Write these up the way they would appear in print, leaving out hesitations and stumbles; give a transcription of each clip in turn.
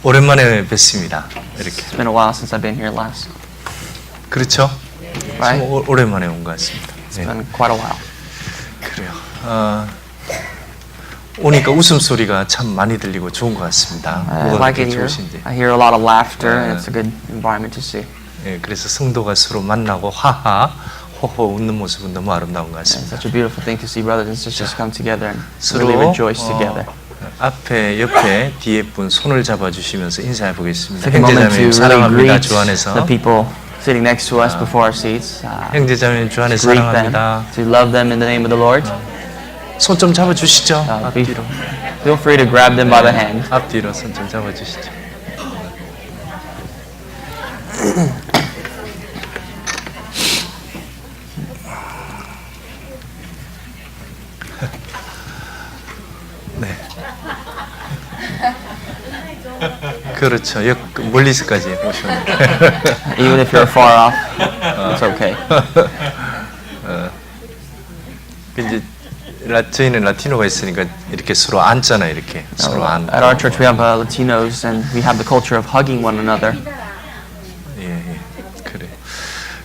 오랜만에 뵙습니다. 이렇게. It's been a while since I've been here last. 그렇죠? Right? 참 오랜만에 온 것 같습니다. It's been quite a while. 그래요. 오니까 웃음소리가 참 많이 들리고 좋은 것 같습니다. I 뭐가 like 그렇게 it here. 좋으신지. I hear a lot of laughter, and it's a good environment to see. 예, 그래서 성도가 서로 만나고 하하, 호호 웃는 모습은 너무 아름다운 것 It's 같습니다. such a beautiful thing to see brothers and sisters come together and 서로 really rejoice together. 앞에, 옆에, 뒤에 분 손을 잡아주시면서 인사해 보겠습니다. Take a moment 형제자매님 to really 사랑합니다. greet 주 안에서. the people sitting next to us before our seats. 형제자매님 주 안에서 Greet them, 사랑합니다. to love them in the name of the Lord. 손 좀 잡아주시죠. Be- Feel free to grab them by the hand. 앞뒤로 손 좀 잡아주시죠. 네. 그렇죠. 멀리서까지 오셨네요. Even if you're far off, it's okay. 이제 저희는 라티노가 있으니까 이렇게 서로 앉잖아요. 이렇게 서로 앉고. At our church, we have Latinos, and we have the culture of hugging one another. 예, 그래.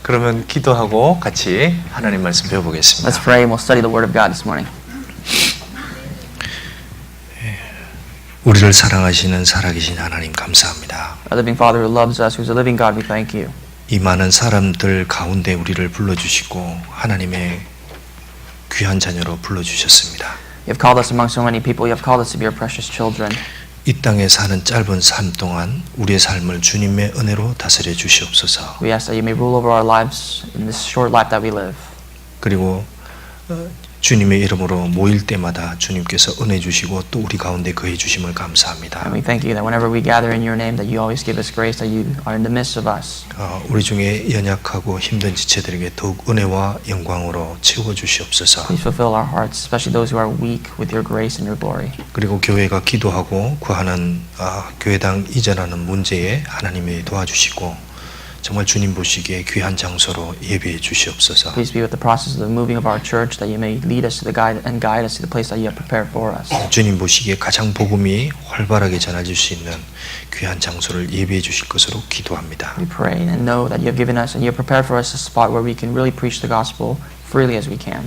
그러면 기도하고 같이 하나님 말씀 배워보겠습니다. Let's pray, and we'll study the Word of God this morning. 우리를 사랑하시는 살아계신 하나님 감사합니다. Our living Father who loves us, who's a living God, we thank you. 이 많은 사람들 가운데 우리를 불러주시고 하나님의 귀한 자녀로 불러주셨습니다. You have called us among so many people. You have called us to be your precious children. 이 땅에 사는 짧은 삶 동안 우리의 삶을 주님의 은혜로 다스려 주시옵소서. We ask that you may rule over our lives in this short life that we live. 그리고 주님의 이름으로 모일 때마다 주님께서 은혜 주시고 또 우리 가운데 거해 주심을 감사합니다. And we thank you that whenever we gather in your name, that you always give us grace, that you are in the midst of us. 우리 중에 연약하고 힘든 지체들에게 더욱 은혜와 영광으로 채워 주시옵소서. Please fulfill our hearts, especially those who are weak, with your grace and your glory. 그리고 교회가 기도하고 구하는 교회당 이전하는 문제에 하나님이 도와주시고 정말 주님 보시기에 귀한 장소로 예비해 주시옵소서. Please be with the process of the moving of our church, that you may lead us to the guide us to the place that you have prepared for us. 주님 보시기에 가장 복음이 활발하게 전해질 수 있는 귀한 장소를 예비해 주실 것으로 기도합니다. We pray and know that you have given us and you have prepared for us a spot where we can really preach the gospel freely as we can.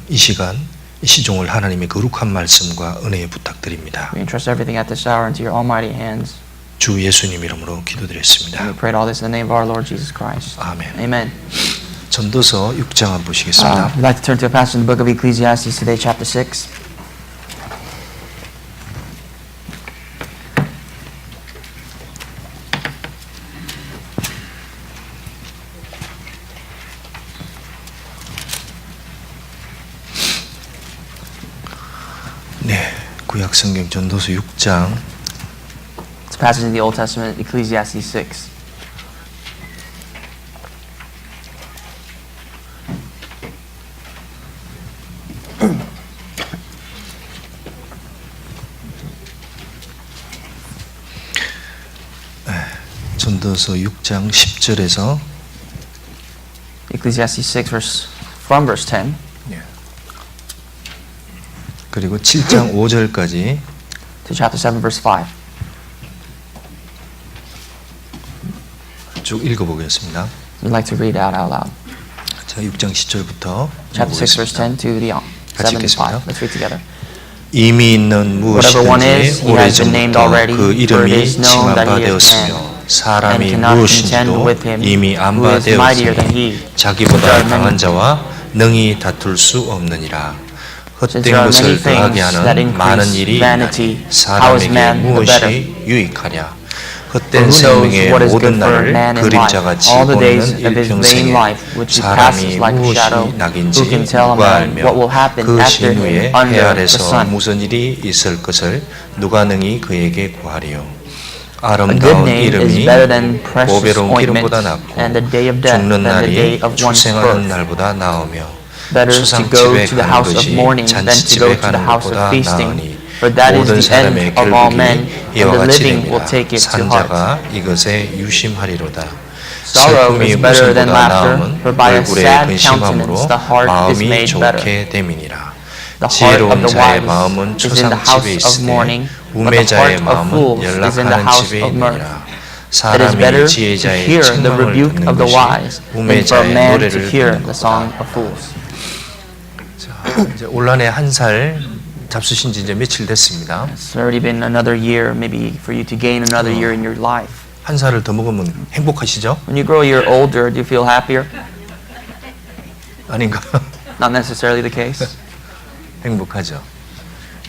이 시간 이 시종을 하나님의 거룩한 말씀과 은혜에 부탁드립니다. We entrust everything at this hour into your almighty hands. 주 예수님 이름으로 기도드렸습니다. And we prayed all this in the name of our Lord Jesus Christ. 아멘. Amen. 전도서 6장 한번 보시겠습니다. We'd like to turn to a passage in the book of Ecclesiastes today, chapter 6. 네, 구약 성경 전도서 6장 It's a passage in the Old Testament, Ecclesiastes 6. 전도서 6장 10절에서 Ecclesiastes 6, from verse 10. 그리고 7장 5절까지 To chapter 7, verse 5. 쭉 읽어보겠습니다. We'd like to read out loud. 자, 6장 10절부터 Chapter 6, verse 10 to the 7 and 5. Let's read together. 이미 있는 Whatever one is, 무엇이든지 he has been named 오래전부터 already, 그 for it 이름이 is known that he is 칭함받았으며 man, and 사람이 cannot contend 무엇인지도 with him 이미 who is mightier than he. 안받았으니 자기보다 강한 자와 능히 다툴 수 없느니라. Since 헛된 there are many 것을 더하게 things that 하는 많은 increase 일이 vanity, 있나니 how is 사람에게 man the better? 무엇이 유익하랴. For 헛된 who knows 생명의 what is good 모든 for 날을 man in life, 그림자같이 all the days 보는 of his vain 일평생에 life, which he passes 사람이 like a shadow, 무엇이 who 낙인지 can tell a 누가 man what will 알며 happen 그 after 신후에 해 under the 아래서 sun? 무슨 일이 있을 것을 누가 능히 그에게 구하리요. A good 아름다운 name is 이름이 better than precious 보배로운 ointment, 기름보다 낫고 and the day of death 죽는 than the day 날이 of one's 출생하는 birth. 날보다 나으며 Better to go 수상집에 to the 가는 house of 것이 mourning than to go 잔치집에 to the 가는 house of 것보다 feasting. 나으니 For that is 모든 the 사람의 end of all men, 결국이 and 이와 the 같이 living 됩니다. will take it to heart. 산자가 이것에 유심하리로다. Sorrow 슬픔이 is better than 웃음보다 laughter, 나음은 for by a 얼굴에 sad 근심함으로 countenance the heart is 마음이 made better. 좋게 됨이니라. The heart of 지혜로운 the 자의 wise 마음은 is in the 초상 집에 house of 있으되 mourning, but the 우매자의 heart of 마음은 fools is in the 연락하는 house 집에 of mirth. 있느니라. It is better 사람이 to 지혜자의 hear the 책망을 rebuke 듣는 of the 것이 wise than for a 우매자의 man to 노래를 hear 듣는 the song 것보다. of fools. 이제 올한해 한 살 잡수신 지 이제 며칠 됐습니다. It's already been another year, maybe for you to gain another year in your life. 한 살을 더 먹으면 행복하시죠? When you grow a year older, do you feel happier? 아닌가? Not necessarily the case. 행복하죠.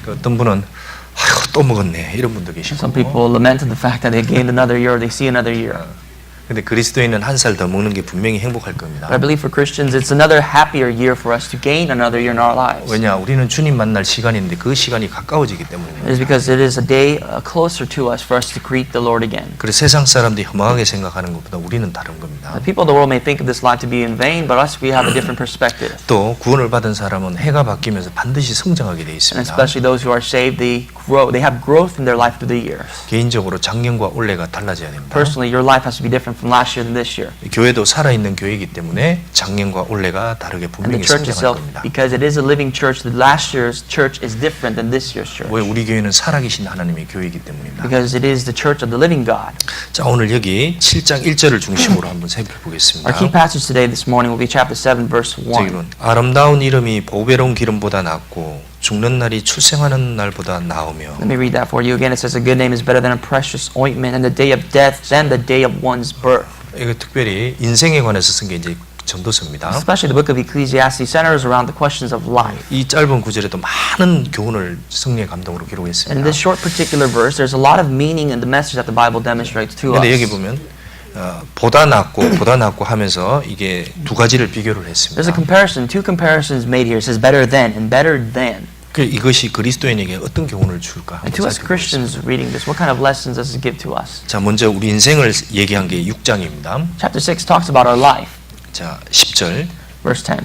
그 어떤 분은 아휴 또 먹었네 이런 분도 계시고. Some people lament the fact that they gained another year or they see another year. 근데 그리스도인은 한 살 더 먹는 게 분명히 행복할 겁니다. But I believe for Christians, it's another happier year for us to gain another year in our lives. 왜냐? 우리는 주님 만날 시간인데 그 시간이 가까워지기 때문입니다. It is because it is a day closer to us for us to greet the Lord again. 그래서 세상 사람들이 허망하게 생각하는 것보다 우리는 다른 겁니다. The people of the world may think of this life to be in vain, but us, we have a different perspective. 또 구원을 받은 사람은 해가 바뀌면서 반드시 성장하게 돼 And 있습니다. especially those who are saved, they have growth in their life through the years. 개인적으로 작년과 올해가 달라져야 됩니다. Personally, your life has to be different from last year than this year. 교회도 살아있는 교회이기 때문에 작년과 올해가 다르게 And 분명히 the church 성장할 itself, 겁니다. because it is a living church, the last year's church is different than this year's church. 왜 우리 교회는 살아계신 하나님의 교회이기 때문입니다. Because it is the church of the living God. 자, 오늘 여기 7장 1절을 중심으로 한번 Our key 살펴보겠습니다. passage today, this morning, will be chapter 7, verse 1. 저기는 아름다운 이름이 보배로운 기름보다 낫고 죽는 날이 출생하는 날보다 나으며. Let me read that for you again. It says, a good name is better than a precious ointment, and the day of death than the day of one's birth. 이거 특별히 인생에 관해서 쓴 게 이제 전도서입니다. Especially the book of Ecclesiastes centers around the questions of life. 이 짧은 구절에도 많은 교훈을 성령의 감동으로 And in 기록했습니다. this short particular verse, there's a lot of meaning in the message that the Bible demonstrates to 근데 여기 us. 보면 보다 낫고 하면서 이게 두 가지를 비교를 There's 했습니다. a comparison, two comparisons made here. It says better than and better than. 그 이것이 그리스도인에게 어떤 교훈을 줄까 And 한번 to us 살펴보겠습니다. Christians reading this, what kind of lessons does it give to us? 자, 먼저 우리 인생을 얘기한 게 6장입니다. Chapter 6 talks about our life. 자, 10절. Verse 10.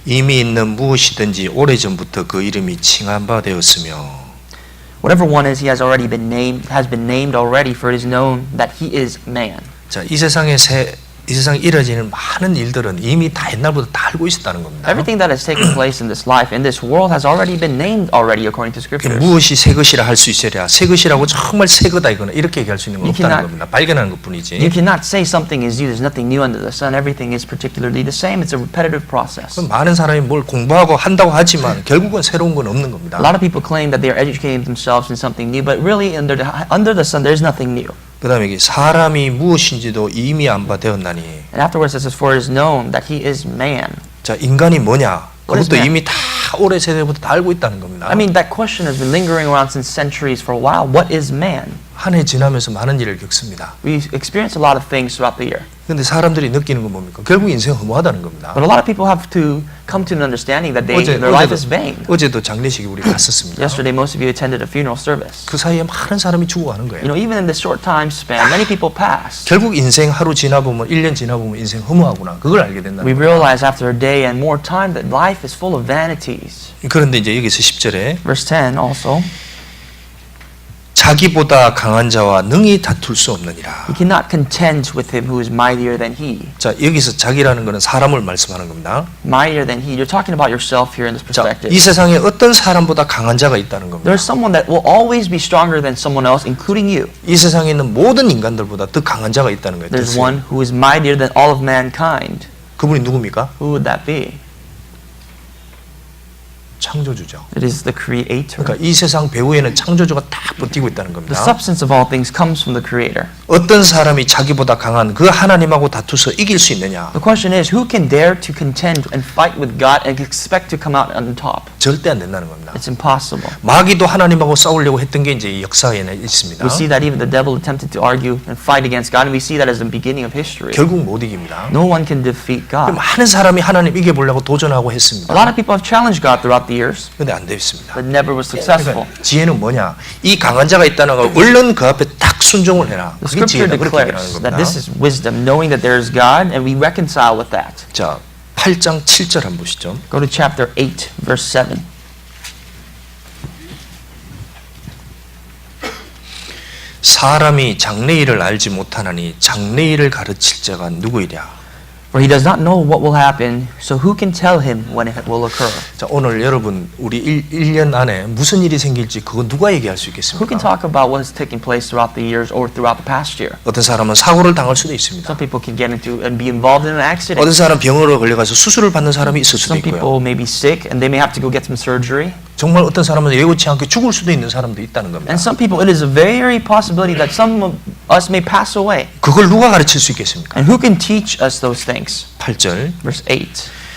이미 있는 무엇이든지 오래전부터 그 이름이 칭한 바 되었으며. Whatever one is, he has been named already, for it is known that he is man. 자, 이 세상에 이루어지는 많은 일들은 이미 다 옛날부터 다 알고 있었다는 겁니다. Everything that has taken place in this life, in this world, has already been named already according to Scripture. 무엇이 새 것이라 할 수 있어야 새 것이라고 정말 새 거다 이거나 이렇게 얘기할 수 있는 건 You 없다는 cannot- 겁니다. 발견하는 것뿐이지. You cannot say something is new. There's nothing new under the sun. Everything is particularly the same. It's a repetitive process. 그럼 많은 사람이 뭘 공부하고 한다고 하지만 결국은 새로운 건 없는 겁니다. A lot of people claim that they are educating themselves in something new, but really under the sun, there's nothing new. 그다음에 이게 사람이 무엇인지도 이미 안바되었나니. And afterwards it says, for it is known that he is man. 자, 인간이 뭐냐? What is 그것도 man? 이미 다 오래 세대부터 다 알고 있다는 겁니다. I mean, that question has been lingering around since centuries for a while. What is man? 한 해 지나면서 많은 일을 겪습니다. We experience a lot of things throughout the year. 근데 사람들이 느끼는 건 뭡니까? 결국 인생 허무하다는 겁니다. But a lot of people have to come to an understanding that their life is vain. 어제도 장례식에 우리 갔었습니다. Yesterday, most of you attended a funeral service. 그 사이에 많은 사람이 죽어가는 거예요. You know, even in this short time span, many people pass. 결국 인생 하루 지나보면 1년 지나보면 인생 허무하구나. 그걸 알게 된다는 We 거예요. realize after a day and more time that life is full of vanities. 그런데 이제 여기서 10절에 Verse 10 also, 자기보다 강한 자와 능히 다툴 수 없느니라. he cannot contend with him who is mightier than he. 자, 여기서 자기라는 것은 사람을 말씀하는 겁니다. Mightier than he. You're talking about yourself here in this 자, perspective. 이 세상에 어떤 사람보다 강한 자가 있다는 겁니다. There's someone that will always be stronger than someone else, including you. 이 세상에 있는 모든 인간들보다 더 강한 자가 있다는 거예요. There's 뜻이. one who is mightier than all of mankind. 그분이 누굽니까? Who would that be? 창조주죠. It is the Creator. 그러니까 이 세상 배후에는 창조주가 딱 버티고 있다는 The 겁니다. substance of all things comes from the Creator. 어떤 사람이 자기보다 강한 그 하나님하고 다투서 이길 수 있느냐? The question is, who can dare to contend and fight with God and expect to come out on top? 절대 안 된다는 겁니다. It's impossible. 마귀도 하나님하고 싸우려고 했던 게 이제 이 역사에 있습니다. We see that even the devil attempted to argue and fight against God, and we see that as the beginning of history. 결국 못 이깁니다. No one can defeat God. 많은 사람이 하나님 이겨보려고 도전하고 A 했습니다. lot of people have challenged God throughout the years, 근데 안 됐습니다. but never was successful. 그러니까 지혜는 뭐냐? 이 강한 자가 있다는 걸 얼른 그 앞에 딱 순종을 해라. The 그게 scripture 지혜다. 그렇게 얘기하는 declares 겁니다. that this is wisdom, knowing that there is God, and we reconcile with that. 자, 8장 7절 한번 보시죠. Go to chapter 8, verse 7. 사람이 장래일을 알지 못하나니 장래일을 가르칠 자가 누구이랴? For he does not know what will happen, so who can tell him when it will occur? 자, 오늘 여러분 우리 1년 안에 무슨 일이 생길지 그건 누가 얘기할 수 Who can 있겠습니까? talk about what is taking place throughout the years or throughout the past year? 어떤 사람은 사고를 당할 수도 있습니다. Some people can get into and be involved in an accident. 어떤 사람 병으로 걸려가서 수술을 받는 사람이 있을 수도 Some 있고요. people may be sick and they may have to go get some surgery. 정말 어떤 사람은 예고치 않게 죽을 수도 있는 사람도 있다는 겁니다. And some people, it is a very possibility that some of us may pass away. 그걸 누가 가르칠 수 있겠습니까? And who can teach us those things? 8절 Verse 8.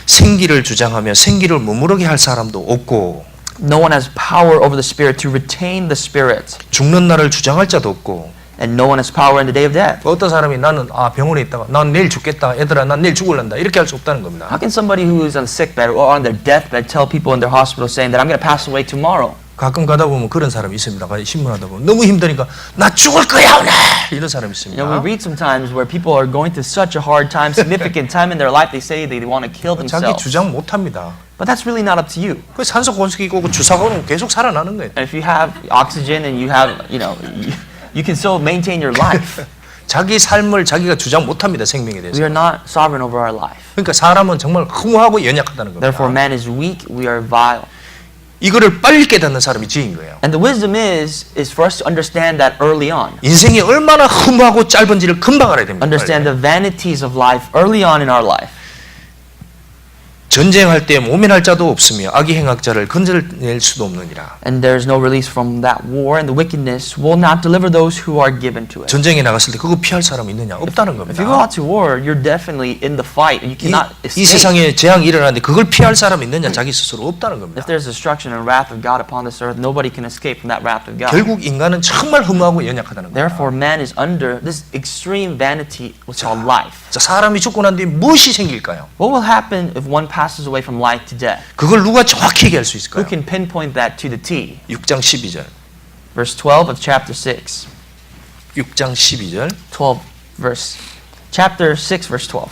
생기를 주장하며 생기를 머무르게 할 사람도 없고 No one has power over the Spirit to retain the Spirit. 죽는 날을 주장할 자도 없고 And no one has power in the day of death. 어떤 사람이 나는 병원에 있다가 난 내일 죽겠다 얘들아 난 내일 죽을란다 이렇게 할 수 없다는 겁니다. How can somebody who is on a sick bed or on their deathbed tell people in their hospital saying that I'm going to pass away tomorrow? 가끔 가다 보면 그런 사람이 있습니다. 신문하다 보면 너무 힘드니까 나 죽을 거야 오늘 이런 사람이 You know, we 있습니다. read sometimes where people are going through such a hard time, significant time in their life, they say they want to kill 자기 themselves. 주장 못합니다. But that's really not up to you. 그 산소 공식이고 그 주사고는 계속 살아나는 거예요. And if you have oxygen and you have, you can still maintain your life. 자기 삶을 자기가 주장 못합니다. 생명에 We 대해서. are not sovereign over our life. 그러니까 사람은 정말 허무하고 연약하다는 Therefore, 겁니다. man is weak, we are vile. 이거를 빨리 깨닫는 사람이 지인 거예요. And the wisdom is for us to understand that early on. 인생이 얼마나 허무하고 짧은지를 금방 알아야 됩니다. Understand the vanities of life early on in our life. 전쟁할 때 모면할 자도 없으며 악의 행악자를 건져낼 수도 없느니라. And there is no release from that war, and the wickedness will not deliver those who are given to it. 전쟁에 나갔을 때 그거 피할 사람이 있느냐? 없다는 If you go 겁니다. out to war, you're definitely in the fight, and you cannot 이 escape. 세상에 재앙이 일어나는데 그걸 피할 사람이 있느냐? 자기 스스로 없다는 겁니다. If there's destruction and wrath of God upon this earth, nobody can escape from that wrath of God. 결국 인간은 정말 허무하고 연약하다는 겁니다. Therefore, man is under this extreme vanity which is called life. 자, 사람이 죽고 난 뒤에 무엇이 생길까요? What will happen if one passes away from life to death? 그걸 누가 정확히 얘기할 수 Who 있을까요? can pinpoint that to the T? 6장 12절. Verse 12 of chapter 6. 6장 12절. Chapter 6, verse 12.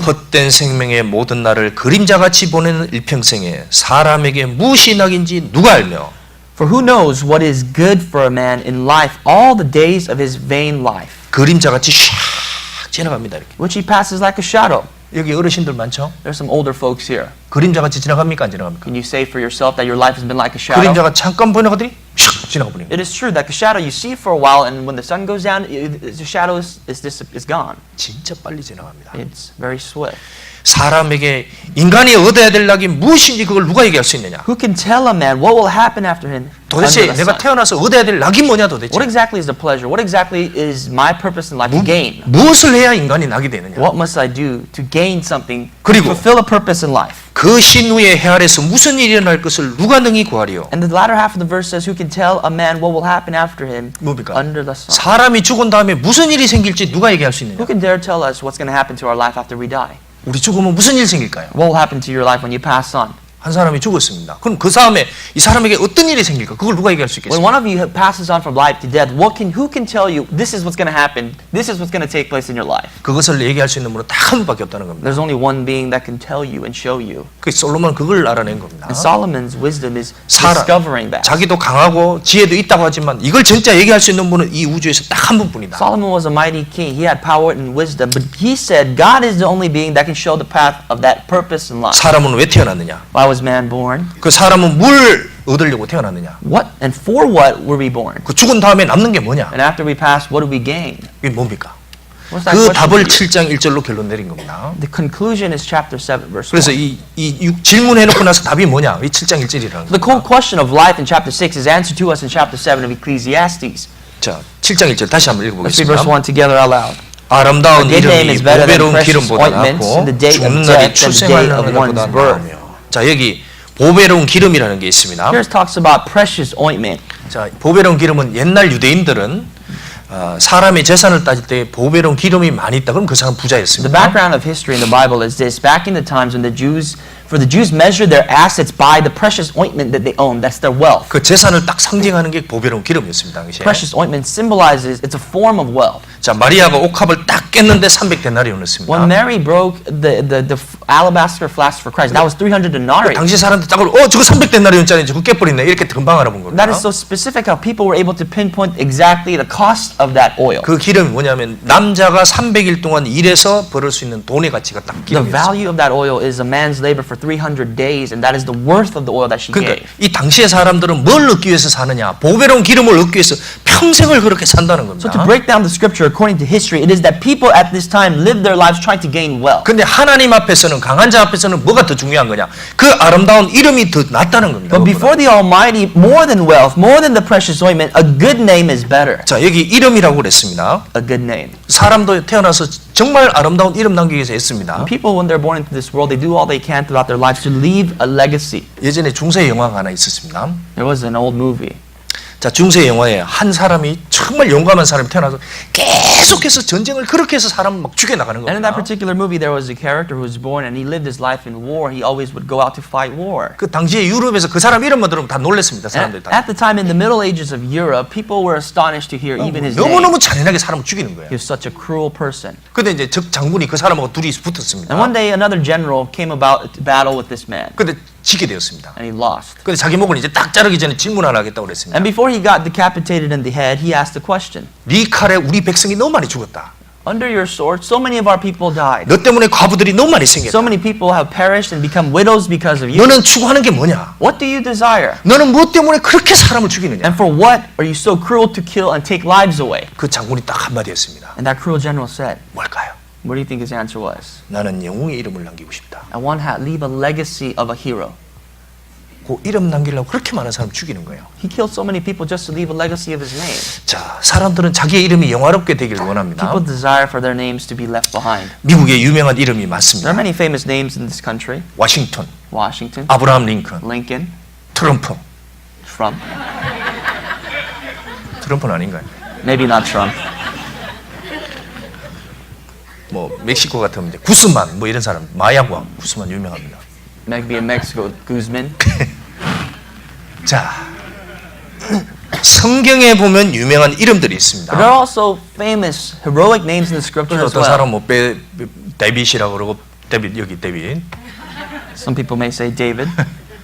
헛된 생명의 모든 날을 그림자같이 보내는 일평생에 사람에게 무엇이 낙인지 누가 알며 For who knows what is good for a man in life all the days of his vain life, 그림자같이 샥 지나갑니다. 이렇게. which he passes like a shadow. 여기 어르신들 많죠? There's some older folks here. 그림자같이 지나갑니까? 안 지나갑니까? Can you say for yourself that your life has been like a shadow? 그림자가 잠깐 보내가더니 샥 지나가버립니다. It is true that the shadow you see for a while, and when the sun goes down, the shadow is gone. 진짜 빨리 지나갑니다. It's very swift. 사람에게 인간이 얻어야 될 낙이 무엇인지 그걸 누가 얘기할 수 있느냐? Who can tell a man what will happen after him? 도대체 under the 내가 sun? 태어나서 얻어야 될 낙이 뭐냐 도대체? What exactly is the pleasure? What exactly is my purpose in life to gain? 무엇을 해야 인간이 낙이 되느냐? What must I do to gain something, to 그리고 fulfill a purpose in life? 그 신후의 해 아래서 무슨 일이 일어날 것을 누가 능히 구하리요? And the latter half of the verse says, who can tell a man what will happen after him 뭡니까? under the sun? 사람이 죽은 다음에 무슨 일이 생길지 누가 얘기할 수 있느냐? Who can dare tell us what's going to happen to our life after we die? 우리 죽으면 무슨 일이 생길까요? What will happen to your life when you pass on? 한 사람이 죽었습니다. 그럼 그 다음에 이 사람에게 어떤 일이 생길까? 그걸 누가 얘기할 수 When 있겠습니까? one of you passes on from life to death, who can tell you this is what's going to happen? This is what's going to take place in your life? 그것을 얘기할 수 있는 분은 딱 한 분밖에 없다는 겁니다. There's only one being that can tell you and show you. 그 솔로몬은 그걸 알아낸 겁니다. And Solomon's wisdom is 사람, discovering that. 자기도 강하고 지혜도 있다고 하지만 이걸 진짜 얘기할 수 있는 분은 이 우주에서 딱 한 분뿐이다. Solomon was a mighty king. He had power and wisdom, but he said God is the only being that can show the path of that purpose in life. 사람은 왜 태어났느냐? Why was man born? 그 사람은 뭘 얻으려고 태어났느냐? What and for what were we born? 그 죽은 다음에 남는 게 뭐냐? And after we pass, what do we gain? 이게 뭡니까? What's that 그 question 답을 to you? 7장 1절로 결론 내린 겁니다. The conclusion is chapter 7, verse 1. 그래서 이 질문해놓고 나서 답이 뭐냐? 이 7장 1절이라는 The whole 겁니다. question of life in chapter 6 is answered to us in chapter 7 of Ecclesiastes. 자, 7장 1절 다시 한번 Let's read verse 읽어보겠습니다. 1 together out loud. 아름다운 A good name 이름이 is better than 보배로운 precious 기름보다 ointments 낫고 in the day of 죽는 death 날이 than the 출생하는 day of 날보다 one's birth. 나으며. 자, 여기 보배로운 기름이라는 게 있습니다. Here it talks about precious ointment. 자, 보배로운 기름은 옛날 유대인들은 사람의 재산을 따질 때 보배로운 기름이 많이 있다. 그럼 그 사람 The 부자였습니다. background of history in the Bible is this. Back in the times when the Jews For the Jews measured their assets by the precious ointment that they owned. That's their wealth. 그 재산을 딱 상징하는 게 보배로운 기름이었습니다. 당시에. Precious ointment symbolizes it's a form of wealth. 자, 마리아가 옥합을 딱 깼는데 300데나리온이었습니다. When Mary broke the alabaster flask for Christ, that was 300 denarii. 당시 사람들 딱 저거 300데나리온짜리 저거 깨버리네 이렇게 금방 알아본 겁니다. That is so specific how people were able to pinpoint exactly the cost of that oil. 그 기름이 뭐냐면 남자가 300일 동안 일해서 벌을 수 있는 돈의 가치가 딱 The 기름이었어요. value of that oil is a man's labor for 300 days, and that is the worth of the oil that she 그러니까 gave. 이 당시의 사람들은 뭘 얻기 위해서 사느냐? 보배로운 기름을 얻기 위해서 평생을 그렇게 산다는 So to 겁니다. break down the scripture according to history, it is that people at this time lived their lives trying to gain wealth. 근데 하나님 앞에서는 강한 자 앞에서는 뭐가 더 중요한 거냐? 그 아름다운 이름이 더 낫다는 겁니다. But before the Almighty, more than wealth, more than the precious ointment, a good name is better. 자, 여기 이름이라고 그랬습니다. A good name. 사람도 태어나서 정말 아름다운 이름 남기기 위해서 했습니다. People, when they're born into this world, they do all they can throughout their lives to leave a legacy. 예전에 중세 영화가 하나 있었습니다. There was an old movie. 자, 중세 영화에 한 사람이 정말 용감한 사람이 태어나서 계속해서 전쟁을 그렇게 해서 사람을 막 죽여나가는 And in that 겁니다. particular movie, there was a character who was born and he lived his life in war. He always would go out to fight war. 그 당시에 유럽에서 그 사람 이름만 들으면 다 놀랐습니다. 사람들 And 다. at the time, in the Middle Ages of Europe, people were astonished to hear even his name. 너무너무 잔인하게 사람을 죽이는 거예요. He was such a cruel person. 근데 이제 적 장군이 그 사람하고 둘이 붙었습니다. And one day, another general came about to battle with this man, 근데 지게 되었습니다. and he lost. 근데 자기 목을 이제 딱 자르기 전에 질문 하나 하겠다고 그랬습니다. And before he got decapitated in the head, he asked a question. 네 칼에 우리 백성이 너무 많이 죽었다. Under your sword, so many of our people died. 너 때문에 과부들이 너무 많이 So 생겼다. many people have perished and become widows because of you. 너는 추구하는 게 뭐냐? What do you desire? 너는 무엇 때문에 그렇게 사람을 죽이느냐? And for what are you so cruel to kill and take lives away? 그 장군이 딱 한마디 했습니다. And that cruel general said, 뭘까요? what do you think his answer was? 나는 영웅의 이름을 남기고 싶다. I want to leave a legacy of a hero. 그 이름 남기려고 그렇게 많은 사람 죽이는 거예요. He killed so many people just to leave a legacy of his name. 자, 사람들은 자기의 이름이 영화롭게 되길 원합니다. People desire for their names to be left behind. 미국에 유명한 이름이 There 많습니다. are many famous names in this country. 워싱턴, Washington, 아브라함 링컨, Lincoln, 트럼프. Trump. 트럼프는 아닌가요? Maybe not Trump. 뭐 멕시코 같으면 이제 구스만 뭐 이런 사람, 마야광 구스만 유명합니다. Maybe in Mexico, Guzman. 자, 성경에 보면 유명한 이름들이 있습니다. But there are also famous heroic names in the scripture as 어떤 well. 사람 뭐 데빗이라고 그러고 데빗 여기 데빗. Some people may say David.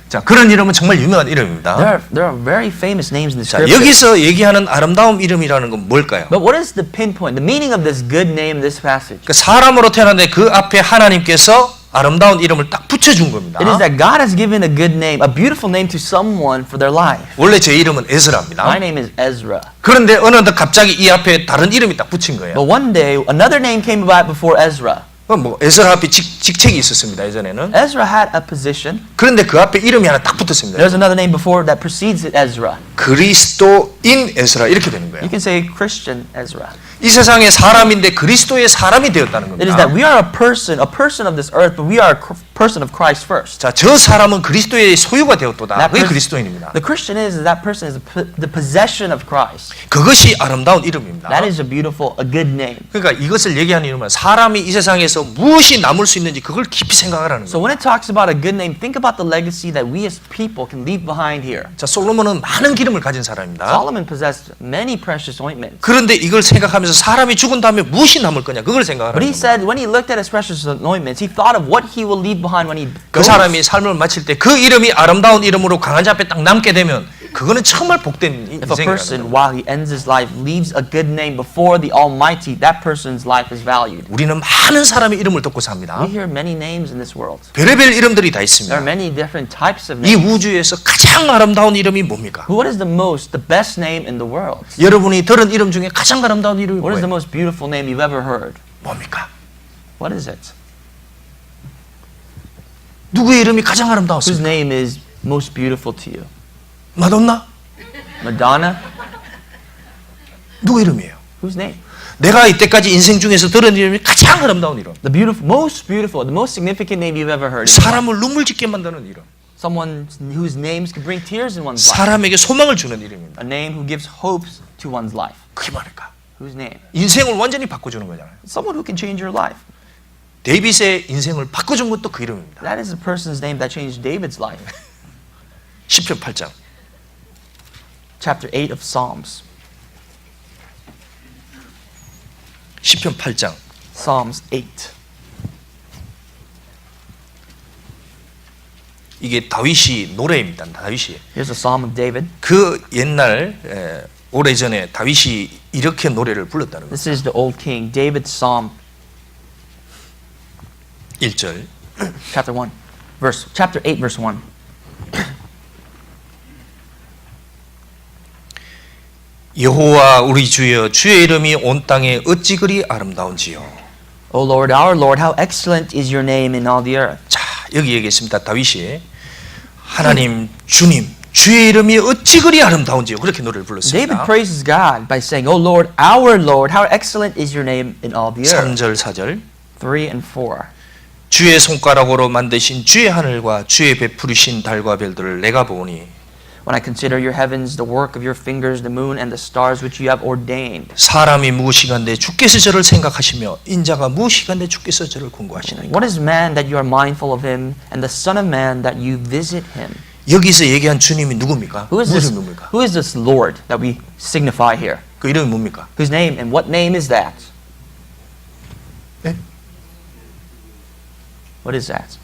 자, 그런 이름은 정말 유명한 이름입니다. There are very famous names in the 자, scripture. 여기서 얘기하는 아름다운 이름이라는 건 뭘까요? But what is the pinpoint, the meaning of this good name in this passage? 그 사람으로 태어났는데 그 앞에 하나님께서 아름다운 이름을 딱 붙여준 겁니다. It is that God has given a good name, a beautiful name to someone for their life. 원래 제 이름은 에스라입니다. My name is Ezra. 그런데 어느 날 갑자기 이 앞에 다른 이름이 딱 붙인 거예요. But one day, another name came about before Ezra. 뭐 에스라 앞에 직책이 있었습니다. 예전에는. Ezra had a position. 그런데 그 앞에 이름이 하나 딱 붙었습니다. There's another name before that precedes it, Ezra. 그리스도인 에스라 이렇게 되는 거예요. You can say Christian Ezra. 이 세상의 사람인데 그리스도의 사람이 되었다는 It is 겁니다. that we are a person of this earth, but we are a person of Christ first. 자, 저 사람은 그리스도의 소유가 되었도다. That 그게 person- 그리스도인입니다. The Christian is that person is the possession of Christ. 그것이 아름다운 이름입니다. That is a beautiful, a good name. 그러니까 이것을 얘기하는 이유는 사람이 이 세상에서 무엇이 남을 수 있는지 그걸 깊이 생각하라는 So 거예요. when it talks about a good name, think about the legacy that we as people can leave behind here. 자, 솔로몬은 많은 기름을 가진 사람입니다. Solomon possessed many precious ointments. 그런데 이걸 생각하면서 사람이 죽은 다음에 무엇이 남을 거냐 그걸 생각하라는 But he 거예요. said when he looked at his precious anointments, he thought of what he will leave behind when he 그 goes. 사람이 삶을 마칠 때 그 이름이 아름다운 이름으로 강한 자 앞에 딱 남게 되면 그거는 정말 복된 If a 인생이라는 person, 거예요. while he ends his life, leaves a good name before the Almighty, that person's life is valued. 우리는 많은 사람의 이름을 듣고 삽니다. We hear many names in this world. 별의별 이름들이 다 There 있습니다. are many different types of 이 names. 우주에서 가장 아름다운 이름이 뭡니까? What is the best name in the world? 여러분이 들은 이름 중에 가장 아름다운 이름이 What is the 뭐예요? most beautiful name you've ever heard? 뭡니까? What is it? 누구의 이름이 가장 Whose 아름다웠습니까? name is most beautiful to you? 마돈나? Madonna? 누구 이름이에요? Whose name? 내가 이때까지 인생 중에서 들은 이름이 가장 아름다운 이름. Most beautiful, the most significant name you've ever heard. 사람을 눈물 짓게 만드는 이름. Someone whose names can bring tears in one's life. 사람에게 소망을 주는 이름입니다. A name who gives hopes to one's life. 그게 말일까? Whose name? 인생을 완전히 바꿔주는 거잖아요. Someone who can change your life. 데이빗의 인생을 바꿔준 것도 그 이름입니다. That is the person's name that changed David's life. 시편 8장. Chapter 8 of Psalms. 시편 8장. Psalms 8. 이게 다윗이 노래입니다. 다윗이. Here's a psalm of David. 그 옛날 오래전에 다윗이 이렇게 노래를 불렀다는 거예요. This is the old king, David's psalm, 1절. chapter 1, chapter 8, verse 1. 여호와 우리 주여 주의 이름이 온 땅에 어찌 그리 아름다운지요. O Lord, our Lord, how excellent is your name in all the earth. 자, 여기 얘기했습니다. 다윗이 하나님 주님 주의 이름이 어찌 그리 아름다운지요. 그렇게 노래를 David 불렀습니다. praises God by saying, O Lord, our Lord, how excellent is your name in all the earth. 3절 4절. 3 and 4. 주의 손가락으로 만드신 주의 하늘과 주의 베푸르신 달과 별들을 내가 보니 When I consider your heavens, the work of your fingers, the moon and the stars which you have ordained. 사람이 무엇이간데 주께서 저를 생각하시며 인자가 무엇이간데 주께서 저를 궁구하시나이까. What is man that you are mindful of him, and the son of man that you visit him? 여기서 얘기한 주님이 누굽니까? Who 무슨 누굽니까? is this Lord that we signify here? 그 이름이 뭡니까? Whose name and what name is that? 네? What is that?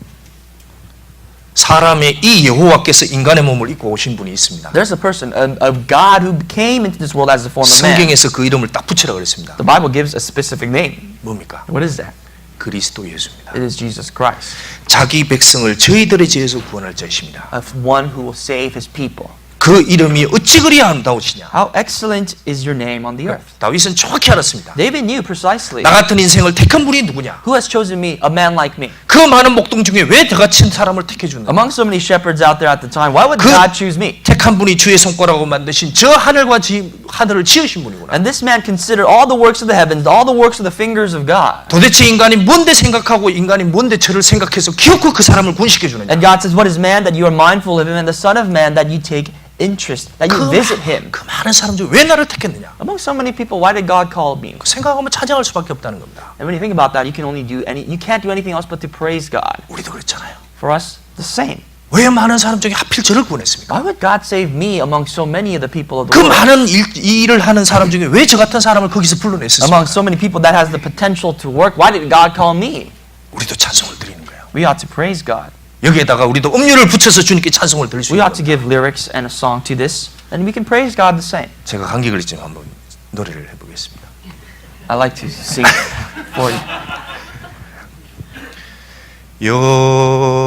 사람의 이 여호와께서 인간의 몸을 입고 오신 분이 있습니다. There's a person, a God who came into this world as the form of man. 성경에서 그 이름을 딱 붙이라 그랬습니다. The Bible gives a specific name. 뭡니까? What is that? 그리스도 예수입니다. It is Jesus Christ, 자기 백성을 저희들의 죄에서 구원할 자이십니다. of one who will save his people. 그 이름이 어찌 그리 아름다우시냐. How excellent is your name on the earth. 다윗은 정확히 알았습니다. David knew precisely. 나 같은 인생을 택한 분이 누구냐. Who has chosen me, a man like me? 그 많은 목동 중에 왜 저같은 사람을 택해주는가. Among so many shepherds out there at the time, why would 그- God choose me? 택한 분이 주의 손가락으로 만드신 저 하늘과 하늘을 지으신 분이구나. And this man considered all the works of the heavens, all the works of the fingers of God. 도대체 인간이 뭔데 생각하고 인간이 뭔데 저를 생각해서 기어코 그 사람을 군시켜주느냐. And God says, what is man that you are mindful of him, and the son of man that you take interest, that you visit him? 그 많은 사람 중 왜 나를 택했느냐. Among so many people, why did God call me? 생각하면 찬양할 수밖에 없다는 겁니다. And when you think about that, you can't do anything else but to praise God. 우리도 그랬잖아요. For us, the same. 왜 많은 사람 중에 하필 저를 구원했습니까? Why would God save me among so many of the people of 그 the world? 많은 일을 하는 사람 중에 왜 저 같은 사람을 거기서 불러냈습니까? Among so many people that has the potential to work, why did God call me? 우리도 찬송을 드리는 거예요. We ought to praise God. 여기에다가 우리도 음료를 붙여서 주님께 찬송을 드릴 수 We 있는 ought to give lyrics and a song to this, and we can praise God the same. 제가 감격을 있지만 한번 노래를 해보겠습니다. I like to sing for you.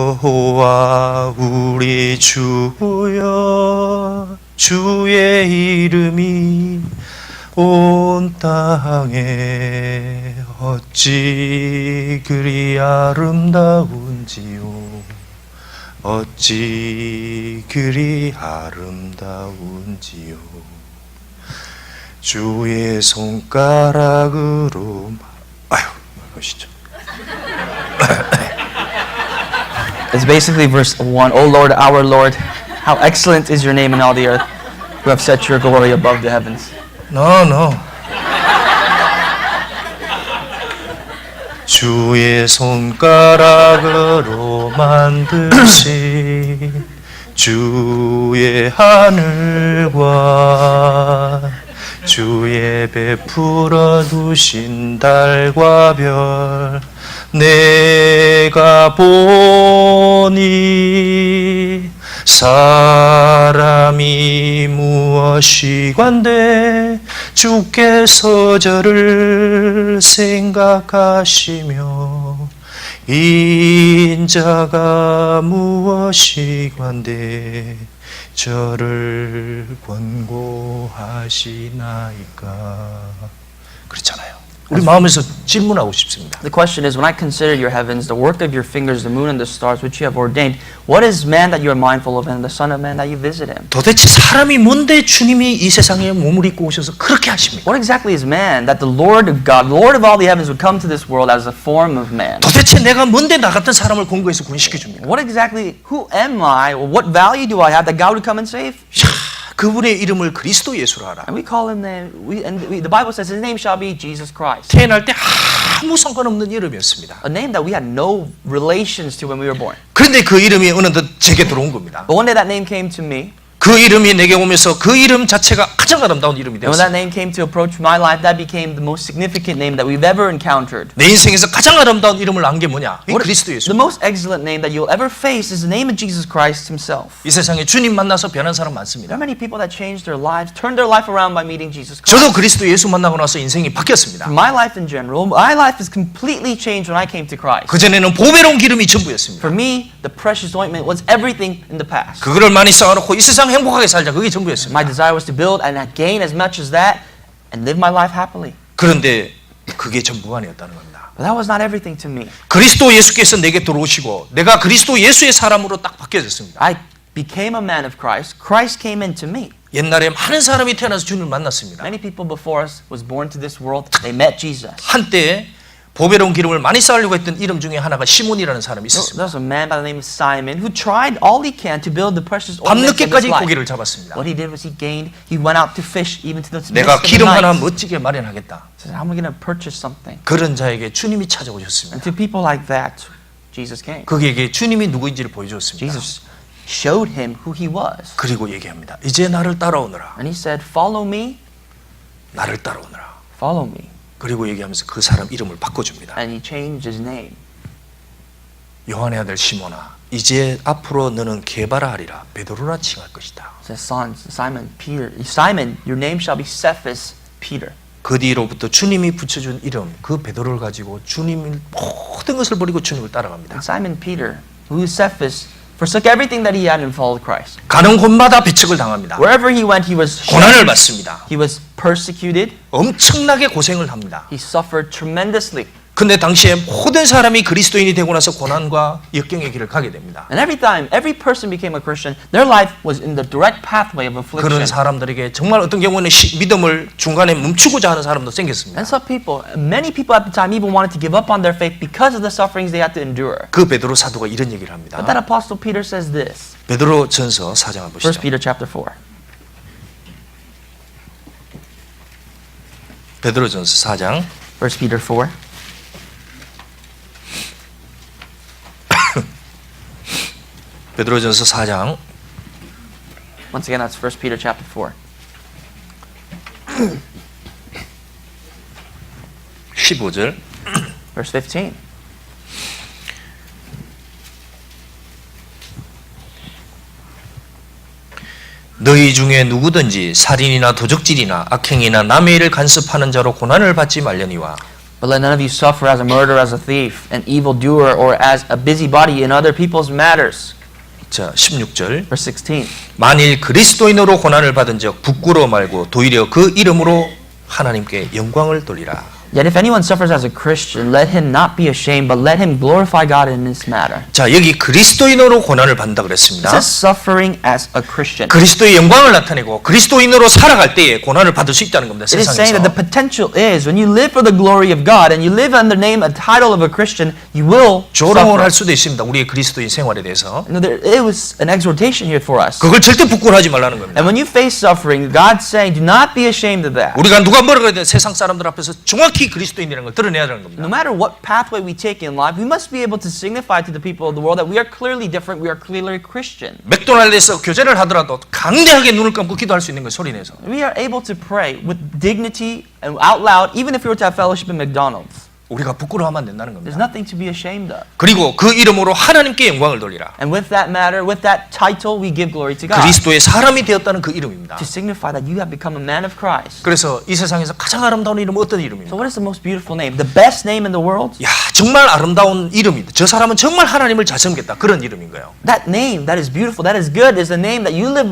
여호와 우리 주여 주의 이름이 온 땅에 어찌 그리 아름다운지요 어찌 그리 아름다운지요 주의 손가락으로 아유 보시죠. It's basically verse 1. O Lord, our Lord, how excellent is your name in all the earth, who have set your glory above the heavens. No. 주의 손가락으로 만드신 주의 하늘과 주의 베풀어 두신 달과 별 내가 보니 사람이 무엇이건데 주께서 저를 생각하시며 인자가 무엇이건데 저를 권고하시나이까. 그렇잖아요. 우리 마음에서 질문하고 싶습니다. The question is, when I consider your heavens, the work of your fingers, the moon and the stars which you have ordained, what is man that you are mindful of, and the son of man that you visit him? 도대체 사람이 뭔데 주님이 이 세상에 몸을 입고 오셔서 그렇게 하십니까? What exactly is man that the Lord of God, the Lord of all the heavens, would come to this world as a form of man? 도대체 내가 뭔데 나 같은 사람을 공고해서 구원시켜 줍니까? What exactly, who am I, or what value do I have that God would come and save? 야, 그분의 이름을 그리스도 예수로 하라. And we call him name. The Bible says his name shall be Jesus Christ. 태어날 때 아무 상관없는 이름이었습니다. A name that we had no relations to when we were born. 그런데 그 이름이 어느덧 제게 들어온 겁니다. But one day that name came to me. 그 이름이 내게 오면서 그 이름 자체가 가장 아름다운 이름이 And when that 되었습니다. name came to approach my life, that became the most significant name that we've ever encountered. 내 인생에서 가장 아름다운 이름을 안 게 뭐냐? 이 What- 그리스도 the 예수. most excellent name that you'll ever face is the name of Jesus Christ himself. 이 세상에 주님 만나서 변한 사람 There 많습니다. are many people that changed their lives, turned their life around by meeting Jesus Christ. 저도 그리스도 예수 만나고 나서 인생이 바뀌었습니다. My life in general, my life is completely changed when I came to Christ. 그전에는 보배로운 기름이 전부였습니다. For me, the precious ointment was everything in the past. 그거를 많이 쌓아놓고 이 세상 행복하게 살자. 그게 My 전부였습니다. desire was to build and gain as much as that and live my life happily. 그런데 그게 전부가 아니었다는 겁니다. But that was not everything to me. 그리스도 예수께서 내게 들어오시고 내가 그리스도 예수의 사람으로 딱 바뀌어졌습니다. I became a man of Christ. Christ came into me. 옛날에 많은 사람이 태어나서 주님을 만났습니다. Many people before us was born to this world. They met Jesus. 한때 보배로운 기름을 많이 쌓으려고 했던 이름 중에 하나가 시몬이라는 사람이 있었습니다. There's a man by the name of Simon who tried all he can to build the precious ointment of his 밤늦게까지 life. 고기를 잡았습니다. What he did was he went out to fish even to the midst 내가 of the 기름 하나 night. 멋지게 마련하겠다. He said, I'm going to purchase something. 그런 자에게 주님이 And 찾아오셨습니다. to people like that, Jesus came. 그에게 주님이 누구인지를 보여주었습니다. Jesus showed him who he was. 그리고 얘기합니다. 이제 나를 따라오너라. And he said, follow me, 나를 따라오너라. follow me. 그리고 얘기하면서 그 사람 이름을 바꿔줍니다. And he changed his name. 요한의 아들 시몬아, 이제 앞으로 너는 게바라 하리라. 베드로라 칭할 것이다. He says, son, Simon, Peter, Simon, your name shall be Cephas, Peter. 그 뒤로부터 주님이 붙여준 이름, 그 베드로를 가지고 주님의 모든 것을 버리고 주님을 따라갑니다. And Simon Peter, who is Cephas, forsook everything that he had and followed Christ. 가는 곳마다 배척을 당합니다. Wherever he went, he was 고난을 shunned. 받습니다. He was persecuted. 엄청나게 고생을 합니다. He suffered tremendously. 근데 당시에 모든 사람이 그리스도인이 되고 나서 고난과 역경의 길을 가게 됩니다. And every time, every person became a Christian, their life was in the direct pathway of affliction. 그런 사람들에게 정말 어떤 경우는 믿음을 중간에 멈추고자 하는 사람도 생겼습니다. And some people, many people at the time even wanted to give up on their faith because of the sufferings they had to endure. 그 베드로 사도가 이런 얘기를 합니다. But that Apostle Peter says this. 베드로 전서 4장 한번 1 보시죠. Peter chapter 4. 베드로 전서 4장 1 Peter 4. 베드로 전서 4장 Once again, that's 1 Peter chapter 4. 15절 Verse 15. 너희 중에 누구든지 살인이나 도적질이나 악행이나 남의 일을 간섭하는 자로 고난을 받지 말려니와 But let none of you suffer as a murderer, as a thief, an evildoer, or as a busybody in other people's matters. 자 16절 Verse 16. 만일 그리스도인으로 고난을 받은 적 부끄러워 말고 도리어 그 이름으로 하나님께 영광을 돌리라. Yet if anyone suffers as a Christian, let him not be ashamed, but let him glorify God in this matter. 자 여기 그리스도인으로 고난을 받는다 It 그랬습니다. says suffering as a Christian. 그리스도의 영광을 나타내고 그리스도인으로 살아갈 때에 고난을 받을 수 있다는 겁니다. It is saying that the 세상에서. potential is when you live for the glory of God and you live under the name and title of a Christian, you will 조롱을 suffer. 할 수도 있습니다. 우리의 그리스도인 생활에 대해서. You know, it was an exhortation here for us. 그걸 절대 부끄러워하지 말라는 겁니다. And when you face suffering, God's saying, do not be ashamed of that. 우리가 누가 뭐라고 해도 세상 사람들 앞에서 정확히 그리스도인이라는 걸 드러내야 하는 겁니다. No matter what pathway we take in life, we must be able to signify to the people of the world that we are clearly different, we are clearly Christian. 맥도날드에서 교제를 하더라도 강대하게 눈을 감고 기도할 수 있는 걸 소리내서. We are able to pray with dignity and out loud, even if we were to have fellowship in McDonald's. 우리가 부끄러워하면 안 된다는 There's 겁니다. nothing to be ashamed of. 그리고 그 이름으로 하나님께 영광을 돌리라. And with that matter, with that title, we give glory to God. 그리스도의 사람이 되었다는 그 이름입니다. To signify that you have become a man of Christ. 그래서 이 세상에서 가장 아름다운 이름은 어떤 So 이름입니까? what is the most beautiful name? The best name in the world? 야 정말 아름다운 이름이다. 저 사람은 정말 하나님을 잘 섬겼다. 그런 이름인 거예요. That name that is beautiful, that is good, is the name that you leave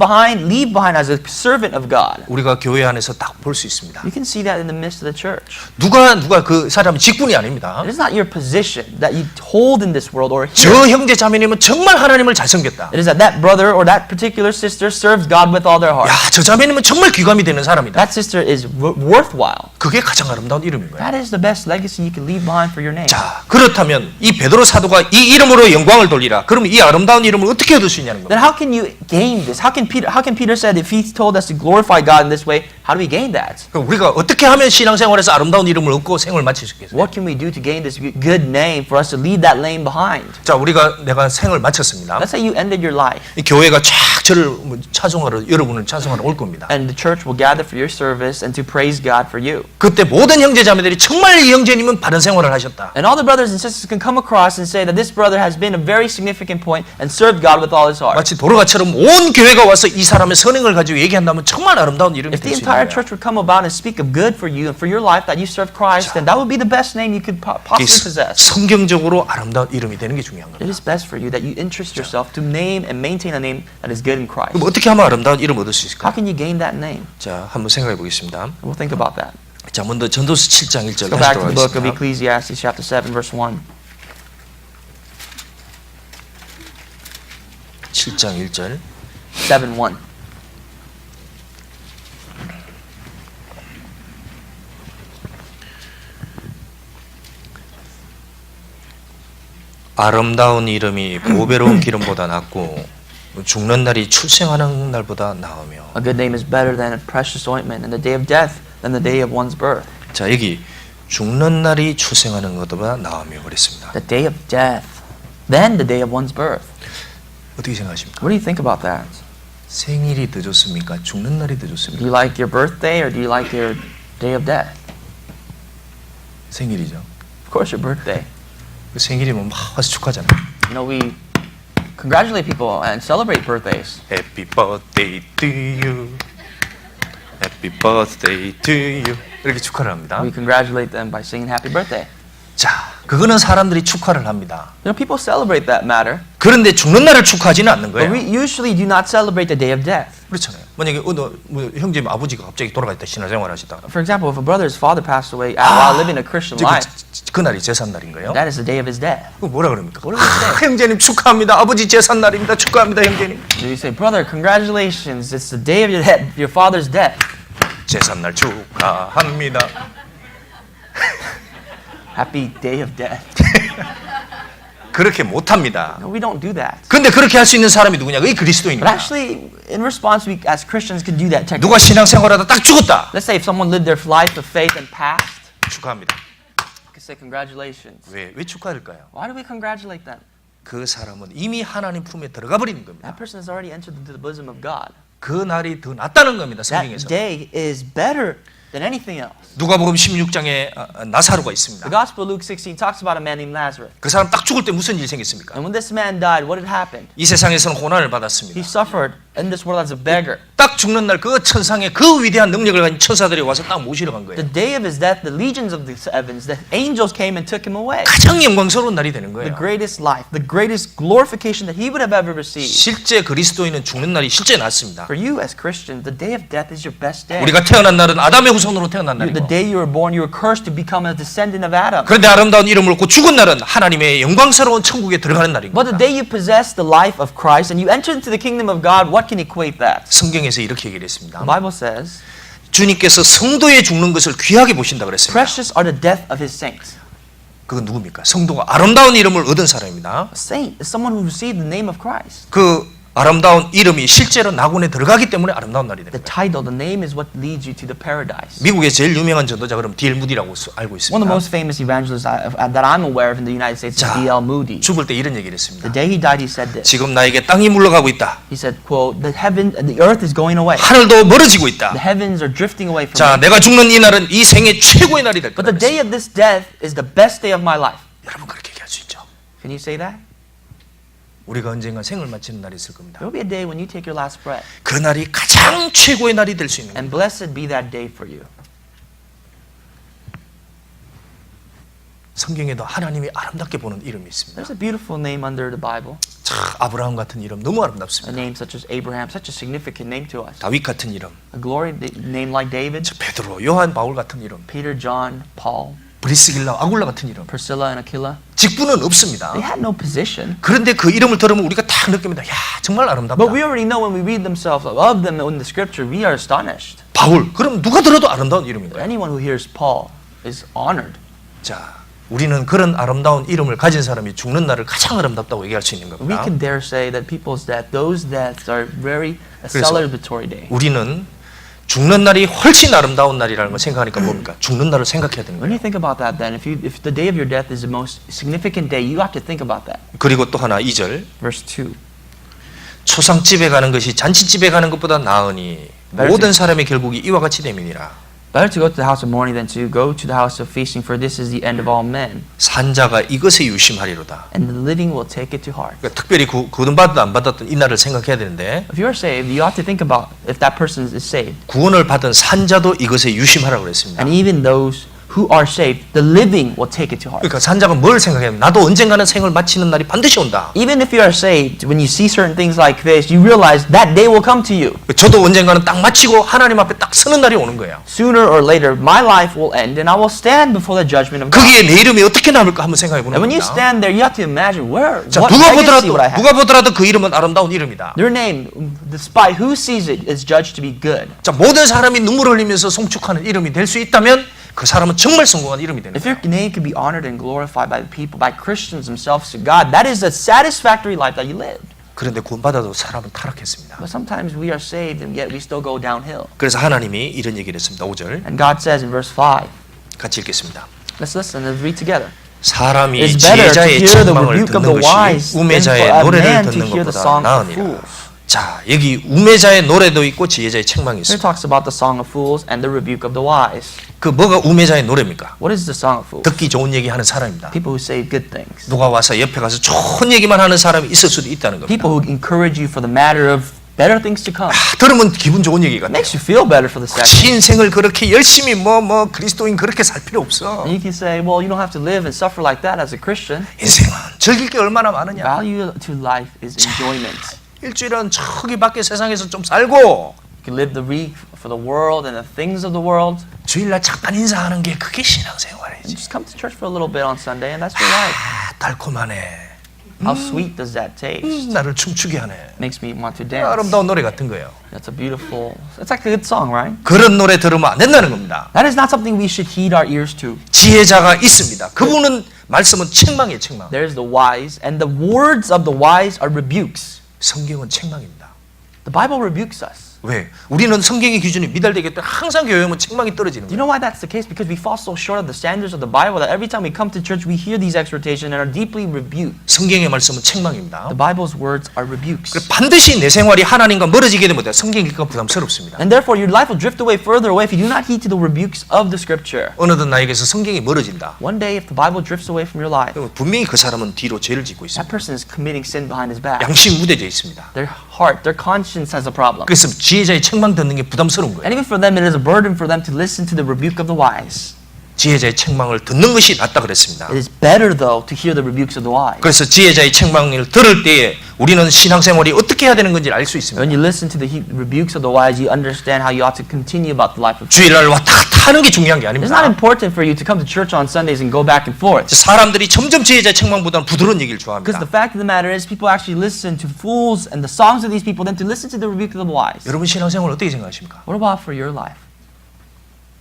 behind as a servant of God. 우리가 교회 안에서 딱 볼 수 있습니다. You can see that in the midst of the church. 누가 그 사람이 직분이 신분이 아닙니다. It is not your position that you hold in this world or 저 here. 형제 자매님은 정말 하나님을 잘 섬겼다. It is that that brother or that particular sister serves God with all their heart. 야, 저 자매님은 정말 귀감이 되는 사람이다. That sister is worthwhile. 그게 가장 아름다운 이름인 거예요. That is the best legacy you can leave behind for your name. 자, 그렇다면 이 베드로 사도가 이 이름으로 영광을 돌리라. 그러면 이 아름다운 이름을 어떻게 얻을 수 있냐는 겁니다. Then how can you gain this? How can Peter said if he told us to glorify God in this way, how do we gain that? 그럼 우리가 어떻게 하면 신앙생활에서 아름다운 이름을 얻고 생을 마칠 수 있겠어요? What can we do to gain this good name for us to leave that name behind? 자, 내가 생을 마쳤습니다. Let's say you ended your life 이 교회가 쫙 저를 찬송하러 여러분을 찬송하러 올 겁니다. and the church will gather for your service and to praise God for you. 그때 모든 형제자매들이 정말 이 형제님은 바른 생활을 하셨다. And all the brothers and sisters can come across and say that this brother has been a very significant point and served God with all his heart. 마치 도로가처럼 온 교회가 와서 이 사람의 선행을 가지고 얘기한다면 정말 아름다운 이름이 If the 될 수 있는 entire 거예요. church would come about and speak of good for you and for your life that you serve Christ, then that would be the best name you could possibly possess. 성경적으로 아름다운 이름이 되는 게 중요한 It 겁니다. is best for you that you interest yourself to name and maintain a name that is good in Christ. 그럼 어떻게 하면 아름다운 이름 얻을 수 How 있을까? can you gain that name? 자, 한번 생각해 보겠습니다. We'll think about that. 자, 먼저 전도서 7장 1절 Go 다시 back to the book of 돌아가겠습니다. Ecclesiastes chapter 7 verse 1. 7장 1절 7:1. 아름다운 이름이 보배로운 기름보다 낫고 죽는 날이 출생하는 날보다 나으며. A good name is better than a precious ointment, and the day of death than the day of one's birth. 자, 여기 죽는 날이 출생하는 것보다 나으며 그랬습니다. The day of death, then the day of one's birth. 어떻게 생각하십니까? What do you think about that? 생일이 더 좋습니까? 죽는 날이 더 Do 좋습니까? you like your birthday or do you like your day of death? 생일이죠. Of course, your birthday. 그 생일이면 막 와서 축하잖아요. You know, we congratulate people and celebrate birthdays. Happy birthday to you. Happy birthday to you. 이렇게 축하를 합니다. We congratulate them by singing happy birthday. 자, 그거는 사람들이 축하를 합니다. You know, people celebrate that matter, 그런데 죽는 날을 축하하지는 않는 but 거예요. we usually do not celebrate the day of death. 그렇잖아요. 만약에 형제 아버지가 갑자기 돌아가셨다 신앙생활 하시다가 For example, if a brother's father passed away while living a Christian life, 그 날이 제삿 날인 거예요. that is the day of his death. 그 뭐라 그럽니까? What do we say? 형제님 축하합니다. 아버지 제삿 날입니다. 축하합니다, 형제님. Do you say, brother, congratulations, it's the day of your father's death. 제삿 날 축하합니다. Happy day of death. 그렇게 못 합니다. No, we don't do that. 근데 그렇게 할 수 있는 사람이 누구냐? 그게 But 그리스도인입니다. actually, in response, we as Christians can do that technically. 누가 신앙생활하다 딱 죽었다. Let's say if someone lived their life of faith and passed, 축하합니다. we could say congratulations. 왜 축하할까요? Why do we congratulate them? 그 사람은 이미 하나님 품에 들어가 버리는 겁니다. That person has already entered into the bosom of God. 그 날이 더 낫다는 겁니다. That 성경에서. day is better than anything else. 누가복음 16장에 나사로가 있습니다. The Gospel of Luke 16 talks about a man named Lazarus. 그 사람 딱 죽을 때 무슨 일이 생겼습니까? And when this man died, what had happened? 이 세상에서는 고난을 He 받았습니다. suffered in this world as a beggar. 딱 죽는 날 그 천상에 그 위대한 능력을 가진 천사들이 와서 딱 모시러 간 The 거예요. day of his death, the legions of the heavens, the angels came and took him away. 가장 영광스러운 날이 되는 The 거예요. greatest life, the greatest glorification that he would have ever received. 실제 그리스도인은 죽는 날이 실제 낫습니다. For you as Christians, the day of death is your best day. 우리가 태어난 날은 아담의 후손으로 태어난 The 날이고, day you were born, you were cursed to become a descendant of Adam. 그런데 아름다운 이름을 얻고 죽은 날은 하나님의 영광스러운 천국에 들어가는 날인 But the 겁니다. day you possess the life of Christ and you enter into the kingdom of God, what can equate that? 성경에서 이렇게 얘기를 했습니다. The Bible says, 주님께서 성도의 죽는 것을 귀하게 보신다 그랬습니다. precious are the death of his saints. 그건 누굽니까? 성도가 아름다운 이름을 얻은 사람입니다. A saint is someone who received the name of Christ. 그 아름다운 이름이 실제로 낙원에 들어가기 때문에 아름다운 날이 The 됩니다. title, the name is what leads you to the paradise. 미국의 제일 유명한 전도자 그럼 D.L. 무디라고 알고 One of the 있습니다. most famous evangelists that I'm aware of in the United States is 자, D.L. Moody. 죽을 때 이런 얘기를 The 했습니다. day he died, he said this. 지금 나에게 땅이 물러가고 있다. He said, quote, the earth is going away. 하늘도 멀어지고 있다. The heavens are drifting away from 자, me. 내가 죽는 이 날은 이 생의 최고의 날이 될 But 거다. the day of this death is the best day of my life. 여러분 그렇게 얘기할 수 있죠. Can you say that? 우리가 언젠가 생을 마치는 날이 있을 겁니다. There will be a day when you take your last breath. 그 날이 가장 최고의 날이 될 수 있는 거예요. And blessed be that day for you. 성경에도 하나님이 아름답게 보는 이름이 있습니다. There's a beautiful name under the Bible. 참 아브라함 같은 이름 너무 A 아름답습니다. name such as Abraham, such a significant name to us. 다윗 같은 이름, A glory name like David, 베드로, 요한, 바울 같은 이름, Peter, John, Paul. 브리스길라, 아굴라 같은 이름. Priscilla and Aquila. 직분은 없습니다. They had no position. 그런데 그 이름을 들으면 우리가 딱 느낍니다. 야, 정말 아름답다. But we already know when we read themselves of them in the scripture, we are astonished. 바울. 그럼 누가 들어도 아름다운 이름인 거예요. Anyone who hears Paul is honored. 자, 우리는 그런 아름다운 이름을 가진 사람이 죽는 날을 가장 아름답다고 얘기할 수 있는 We 겁니다. can dare say that people's death, those deaths are very a 그래서 celebratory day. 우리는 죽는 날이 훨씬 아름다운 날이라는 걸 생각하니까 뭡니까? 죽는 날을 생각해야 되는 When 거예요. you think about that, then if the day of your death is the most significant day, you have to think about that. 그리고 또 하나 2절. Verse 2. 초상집에 가는 것이 잔치집에 가는 것보다 나으니 모든 사람의 결국이 이와 같이 됨이니라. Better to go to the house of mourning than to go to the house of feasting, for this is the end of all men. 산자가 이것에 유심하리로다. And the living will take it to heart. 그러니까 특별히 구원 받든 안 받았든 이 날을 생각해야 되는데 If you are saved, you have to think about if that person is saved. 구원을 받은 산자도 이것에 유심하라고 그랬습니다. And even those who are saved, the living will take it to heart. 그러니까 산자가 뭘 생각해야 돼? 나도 언젠가는 생을 마치는 날이 반드시 온다. Even if you are saved, when you see certain things like this, you realize that day will come to you. 저도 언젠가는 딱 마치고 하나님 앞에 딱 서는 날이 오는 거예요. Sooner or later, my life will end and I will stand before the judgment of God. 거기에 내 이름이 어떻게 남을까 한번 생각해 보는 And when you 겁니다. stand there, you have to imagine 자, what legacy would I have? 누가 보더라도 그 이름은 아름다운 이름이다. Your name, despite who sees it, is judged to be good. 자, 모든 사람이 눈물 흘리면서 송축하는 이름이 될 수 있다면 그 사람은 정말 성공한 이름이 되는 If 거예요. your name can be honored and glorified by the people, by Christians themselves to God, that is a satisfactory life that you lived. 그런데 구원받아도 사람은 타락했습니다. But sometimes we are saved and yet we still go downhill. 그래서 하나님이 이런 얘기를 했습니다. 5절 And God says in verse 5, 같이 읽겠습니다. let's listen and read together. 사람이 It's better to 지혜자의 hear the 책망을 rebuke of 듣는 the wise 것이 than for 우매자의 a 노래를 man to 듣는 hear the 것보다 song of 나으니라. fools. 자, 여기 우매자의 노래도 있고 지혜자의 책망이 Here 있습니다. talks about the song of fools and the rebuke of the wise. 그 뭐가 우매자의 노래입니까? What is the song of fools? 듣기 좋은 얘기하는 사람입니다. People who say good things. 누가 와서 옆에 가서 좋은 얘기만 하는 사람이 있을 수도 있다는 겁니다. People who encourage you for the matter of better things to come. 들으면 기분 좋은 얘기 같아요. Makes you feel better for the sake. 인생을 그렇게 열심히 그리스도인 그렇게 살 필요 없어. And you can say, well, you don't have to live and suffer like that as a Christian. 인생은 즐길 게 얼마나 많으냐. Value to life is enjoyment. 일주일은 저기 밖에 세상에서 좀 살고 You can live the week for the world and the things of the world. 주일날 잠깐 인사하는 게 그게 And 신앙생활이지. just come to church for a little bit on Sunday and that's your life. 달콤하네. How sweet does that taste? 나를 춤추게 하네. Makes me want to dance. 아름다운 노래 같은 거예요. That's a beautiful, it's like a good song, right? 그런 노래 들으면 안 된다는 겁니다. That is not something we should heed our ears to. 지혜자가 있습니다. 그분은 말씀은 책망이에요, 책망. There's the wise, and the words of the wise are rebukes. 성경은 책망입니다. The Bible rebukes us. 왜? 우리는 성경의 기준이 미달되기 때문에 항상 교회 오면 책망이 떨어지는 Do you 거예요. know why that's the case? Because we fall so short of the standards of the Bible that every time we come to church, we hear these exhortations and are deeply rebuked. 성경의 말씀은 책망입니다. The Bible's words are rebukes. 반드시 내 생활이 하나님과 멀어지게 되면 성경 읽기가 부담스럽습니다. And therefore, your life will drift away further away if you do not heed to the rebukes of the Scripture. 어느덧 나에게서 성경이 멀어진다. One day, if the Bible drifts away from your life, 그러면 분명히 그 사람은 뒤로 죄를 짓고 that 있습니다. person is committing sin behind his back. 양심 무뎌져 있습니다. Their heart, their conscience has a problem. 그래서 지혜자의 책망 듣는 게 부담스러운 거예요. And even for them, it is a burden for them to listen to the rebuke of the wise. 지혜자의 책망을 듣는 것이 낫다 그랬습니다. It is better, though, to hear the rebukes of the wise. 그래서 지혜자의 책망을 들을 때에 우리는 신앙생활이 어떻게 해야 되는 건지 알 수 있습니다. When you listen to the rebukes of the wise, you understand how you ought to continue about the life of faith. 주일날 왔다 갔다 하는 게 중요한 게 It's not 아닙니다. important for you to come to church on Sundays and go back and forth. 사람들이 점점 지혜자의 책망보다는 부드러운 얘기를 Because the 좋아합니다. fact of the matter is, people actually listen to fools and the songs of these people than to listen to the rebuke of the wise. 여러분 신앙생활 어떻게 생각하십니까? What about for your life?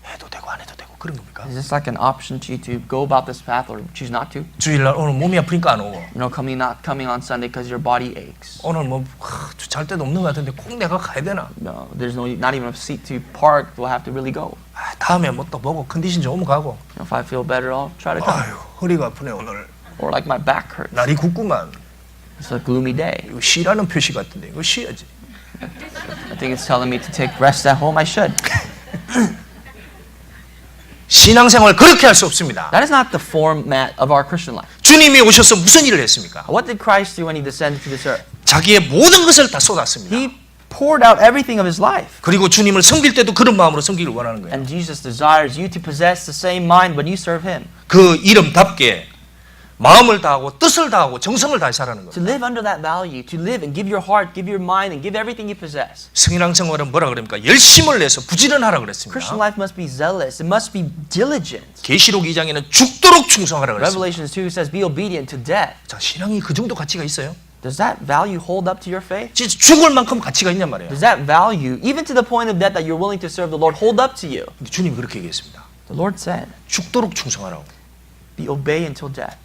해도 되고 안 해도 되고 그런 겁니까? Is this like an option to you to go about this path or choose not to? 주일날 오늘 몸이 아프니까 안 오고 You know, not coming on Sunday because your body aches. 오늘 잘 데도 없는 것 같은데 꼭 내가 가야 되나? No, there's not even a seat to park. We'll have to really go. 다음에 뭐 또 보고 컨디션 좋으면 가고. You know, if I feel better, I'll try to come. 아유 허리가 아프네 오늘. Or like my back hurts. 날이 굽구만. It's a gloomy day. 이거 쉬라는 표시 같은데 이거 쉬어야지. I think it's telling me to take rest at home. I should. 신앙생활 그렇게 할 수 없습니다. That is not the format of our Christian life. 주님이 오셔서 무슨 일을 했습니까? What did Christ do when he descended to this earth? 자기의 모든 것을 다 쏟았습니다. He poured out everything of his life. 그리고 주님을 섬길 때도 그런 마음으로 섬기길 원하는 거예요. And Jesus desires you to possess the same mind when you serve him. 그 이름답게 마음을 다하고 뜻을 다하고 정성을 다해 살아는 To 겁니다. live under that value, to live and give your heart, give your mind, and give everything you possess. 성인왕생활은 뭐라 그럽니까? 열심을 내서 부지런하라 Christian 그랬습니다. life must be zealous. It must be diligent. 계시록 2장에는 죽도록 충성하라 그랬습니다. Revelations 2 says, be obedient to death. 자, 신앙이 그 정도 가치가 있어요? Does that value hold up to your faith? 진짜 죽을 만큼 가치가 있냔 말이에요. Does that value, even to the point of death that you're willing to serve the Lord, hold up to you? 근데 주님이 그렇게 얘기했습니다. The Lord said, 죽도록 충성하라고. be obey until death.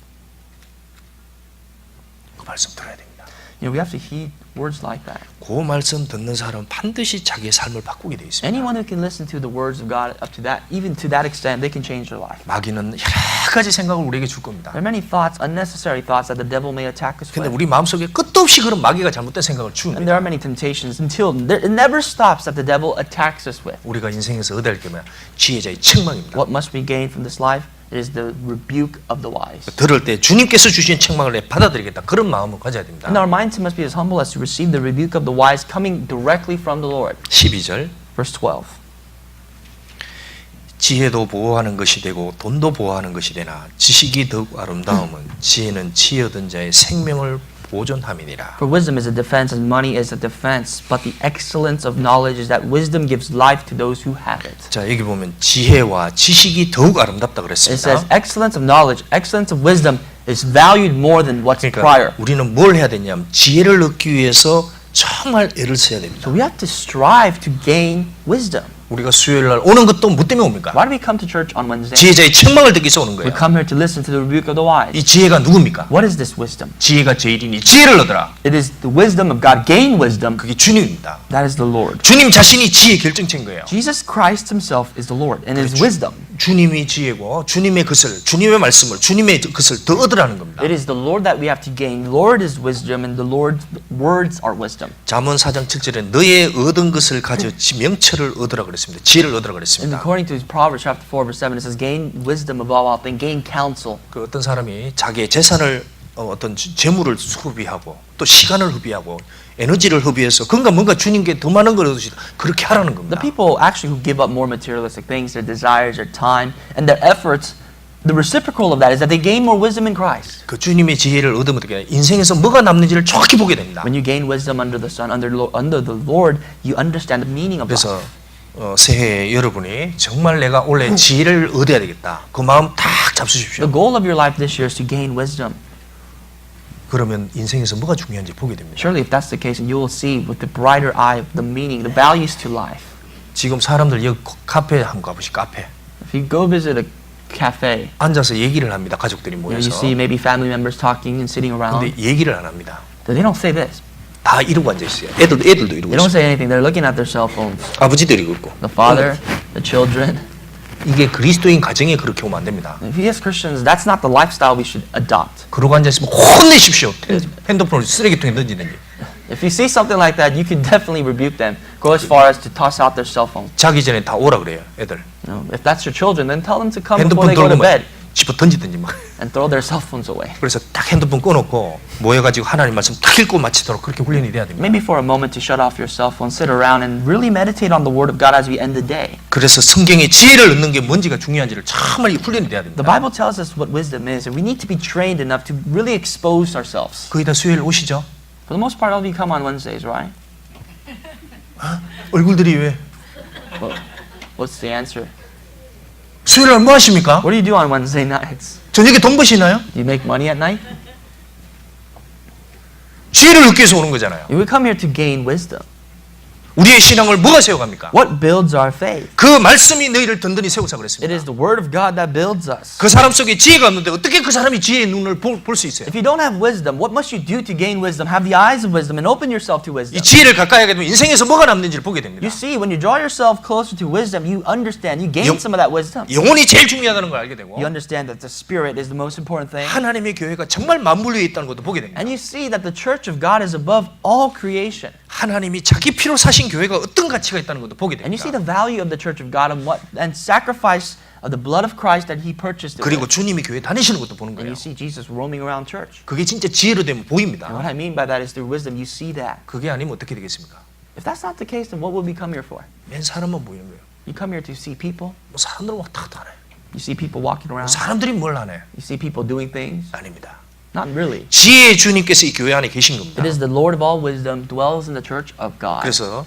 그 말씀 들어야 됩니다. You know, we have to heed words like that. 그 말씀 듣는 사람은 반드시 자기의 삶을 바꾸게 돼 있습니다. Anyone who can listen to the words of God up to that, even to that extent, they can change their life. 마귀는 여러 가지 생각을 우리에게 줄 겁니다. There are many thoughts, unnecessary thoughts that the devil may attack us 근데 with. 우리 마음속에 끝도 없이 그런 마귀가 잘못된 생각을 And 주는데 there are many temptations until it never stops that the devil attacks us with. 우리가 인생에서 얻어야 할 게 뭐야? 지혜자의 책망입니다. What must we gain from this life? It is the rebuke of the wise. 들을 때 주님께서 주신 책망을 내 받아들이겠다. 그런 마음을 가져야 됩니다. And our mindset must be as humble as to receive the rebuke of the wise coming directly from the Lord. 12절 Verse 12. 지혜도 보호하는 것이 되고 돈도 보호하는 것이 되나 지식이 더욱 아름다움은 지혜는 지혜 얻은 자의 생명을 보존함이니라. For wisdom is a defense and money is a defense, but the excellence of knowledge is that wisdom gives life to those who have it. 자, 여기 보면 지혜와 지식이 더욱 아름답다 It 그랬습니다. says excellence of knowledge, excellence of wisdom is valued more than what's 그러니까 prior. 우리는 뭘 해야 되냐면 지혜를 얻기 위해서 정말 애를 써야 됩니다. So we have to strive to gain wisdom. 우리가 수요일 날 오는 것도 뭐 때문에 옵니까? Why do we come to church on Wednesday? 지혜자의 책망을 듣기 위해서 오는 We 거예요. come here to listen to the rebuke of the wise. 이 지혜가 누굽니까? What is this wisdom? 지혜가 제일이니 지혜를 얻어라. It is the wisdom of God. Gain wisdom. 그게 주님입니다. That is the Lord. 주님 자신이 지혜 결정체인 거예요. Jesus Christ himself is the Lord and his wisdom. 주님이 지혜고 주님의 것을 주님의 말씀을 주님의 것을 더 얻으라는 겁니다. It is the Lord that we have to gain. Lord is wisdom and the Lord's words are wisdom. 잠언 4장 7절에 너의 얻은 것을 가져 명철을 얻으라 그랬습니다. 지혜를 얻으라 And 그랬습니다. according to Proverbs chapter 4 verse 7 it says gain wisdom above all things, gain counsel. 그 어떤 사람이 자기의 재산을 어떤 재물을 소비하고 또 시간을 허비하고 에너지를 허비해서 그러니까 뭔가 주님께 더 많은 걸 얻으시다 그렇게 하라는 The 겁니다. people actually who give up more materialistic things, their desires, their time, and their efforts, the reciprocal of that is that they gain more wisdom in Christ. 그 주님의 지혜를 얻으면 어떻게 인생에서 뭐가 남는지를 정확히 보게 됩니다. When you gain wisdom under the sun, under the Lord, you understand the meaning of 그래서 life. 새해에 여러분이 정말 내가 올해 지혜를 얻어야 되겠다. 그 마음 딱 잡수십시오. The goal of your life this year is to gain wisdom. 그러면 인생에서 뭐가 중요한지 보게 됩니다. Surely if that's the case, and you will see with the brighter eye the meaning, the values to life. 지금 사람들 여기 카페 한번 가보시 카페 If you go visit a cafe, 앉아서 얘기를 합니다. 가족들이 you 모여서. see maybe family members talking and sitting around. 근데 얘기를 안 합니다. They don't say this. 다 이러고 앉아 있어요. 애들도 이러고 They don't 있어요. say anything. They're looking at their cell phones. 아버지도 이러고 있고. The father, the children. 이게 그리스도인 가정에 그렇게 오면 안 됩니다. If you as Christians, that's not the lifestyle we should adopt. 그러고 앉아 있으면 혼내십시오. 핸드폰을 쓰레기통에 던지는지. If you see something like that, you can definitely rebuke them. Go as far as to toss out their cell phone. 자기 전에 다 오라 그래요. 애들. You know, if that's your children, then tell them to come before 핸드폰 they go 들고 to bed 집어 던지든지 막. and throw their cell phones away. 그래서 딱 핸드폰 꺼놓고 모여가지고 하나님 말씀 딱 읽고 마치도록 그렇게 훈련이 돼야 됩니다. Maybe for a moment to shut off your cell phone, sit around and really meditate on the Word of God as we end the day. 그래서 성경의 지혜를 얻는 게 뭔지가 중요한지를 정말 훈련이 돼야 The 됩니다. Bible tells us what wisdom is, and we need to be trained enough to really expose ourselves. 거의 다 수요일 오시죠? For the most part, all of you come on Wednesdays, right? 얼굴들이 왜? Well, what's the answer? 수요일 날 뭐 하십니까? What do you do on Wednesday nights? 저녁에 돈 버시나요? Do you make money at night? 지혜를 얻기 위해서 오는 거잖아요. We come here to gain wisdom. 우리의 신앙을 뭐가 세워갑니까? What builds our faith? 그 말씀이 너희를 든든히 세우사 It 그랬습니다. is the Word of God that builds us. 그 사람 속에 지혜가 없는데 어떻게 그 사람이 지혜의 눈을 볼 수 있어요? If you don't have wisdom, what must you do to gain wisdom? Have the eyes of wisdom and open yourself to 이 wisdom. 지혜를 가까이 하게 되면 인생에서 뭐가 남는지를 보게 됩니다. You see, when you draw yourself closer to wisdom, you understand, you gain some of that wisdom. 영혼이 제일 중요하다는 걸 알게 되고 You understand that the Spirit is the most important thing. 하나님의 교회가 정말 만물 위에 있다는 것도 보게 됩니다. And you see that the church of God is above all creation. 하나님이 자기 피로 사신 교회가 어떤 가치가 있다는 것도 보게 And you see 됩니다. the value of the church of God and sacrifice of the blood of Christ that He purchased it 그리고 with. 주님이 교회 다니시는 것도 보는 And 거예요. you see Jesus roaming around church. 그게 진짜 지혜로 되면 And 보입니다. what I mean by that is through wisdom, you see that. 그게 아니면 어떻게 되겠습니까? If that's not the case, then what will we come here for? 맨 사람만 보이는 거예요. You come here to see people. 뭐 사람들 왔다 갔다 하네. You see people walking around. 사람들이 뭘 하네? You see people doing things. 아닙니다. Not really. 지혜의 주님께서 이 교회 안에 계신 겁니다. It is the Lord of all wisdom dwells in the church of God. 그래서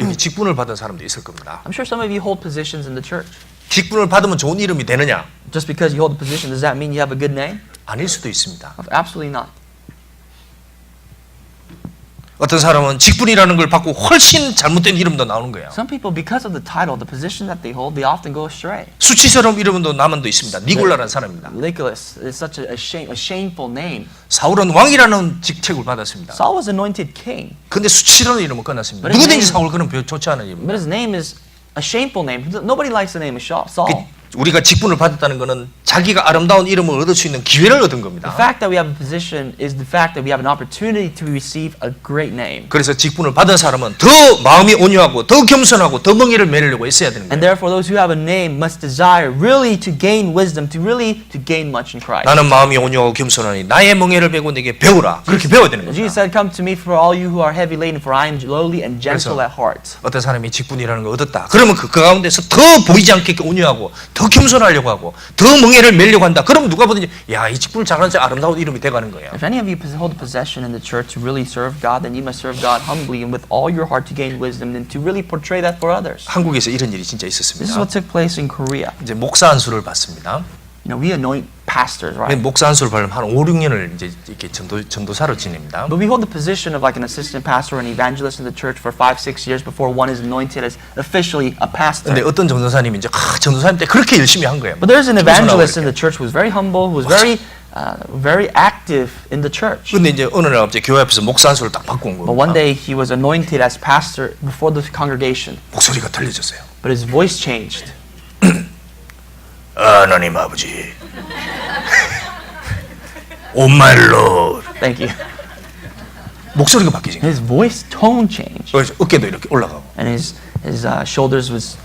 여기 직분을 받은 사람도 있을 겁니다. I'm sure some of you hold positions in the church. 직분을 받으면 좋은 이름이 되느냐? Just because you hold a position, does that mean you have a good name? 아닐 수도 있습니다. Absolutely not. 어떤 사람은 직분이라는 걸 받고 훨씬 잘못된 이름도 나오는 거예요. Some people, because of the title, the position that they hold, they often go astray. 수치스러운 이름도 남한도 있습니다. 니골라라는 사람입니다. Nicholas is such a shameful name. 사울은 왕이라는 직책을 받았습니다. Saul was anointed king, 근데 수치스러운 이름은 끝났습니다. But his 누구든지 name- 사울 그는 별로 좋지 않은 이름입니다. but his name is a shameful name. Nobody likes the name of Saul. 우리가 직분을 받았다는 것은 자기가 아름다운 이름을 얻을 수 있는 기회를 얻은 The 겁니다. fact that we have a position is the fact that we have an opportunity to receive a great name. 그래서 직분을 받은 사람은 더 마음이 온유하고 더 겸손하고 더 멍에를 매려고 했어야 되는 And 거예요. therefore, those who have a name must desire really to gain wisdom, to gain much in Christ. 나는 마음이 온유하고 겸손하니 나의 멍에를 메고 내게 배우라. 그렇게 배워야 되는 Jesus 겁니다. said, "Come to me for all you who are heavy laden, for I am lowly and gentle 그래서 at heart." 어떤 사람이 직분이라는 걸 얻었다. 그러면 그 가운데서 더 보이지 않게 온유하고 더 겸손하려고 하고 더 멍에를 매려고 한다. 그러면 누가 보든지 야, 이 직분을 잘하는 사람 아름다운 이름이 돼가는 거예요. If any of you hold a possession in the church to really serve God, then you must serve God humbly and with all your heart to gain wisdom and to really portray that for others. 한국에서 이런 일이 진짜 This is 있었습니다. what took place in Korea. 이제 목사 안수를 받습니다. You know, we anoint pastors, right? 목사 안수를 받으면 한 5, 6년을 이제 이렇게 전도사로 지냅니다. But we hold the position of like an assistant pastor or an evangelist in the church for 5, 6 years before one is anointed as officially a pastor. 근데 어떤 전도사님이 이제 전도사님 때 그렇게 열심히 한 거예요. But there's an 겸손하고 evangelist in 이렇게. the church who was very humble, who was very active in the church. 근데 이제 어느 날 갑자기 교회 앞에서 목사 안수를 딱 받고 온 But one 겁니다. day he was anointed as pastor before the congregation, 목소리가 들려졌어요. but his voice changed. 하나님 아버지, Oh my Lord. Thank you. 목소리가 바뀌지. His voice tone changed, 그래서 어깨도 이렇게 올라가고 and his shoulders was,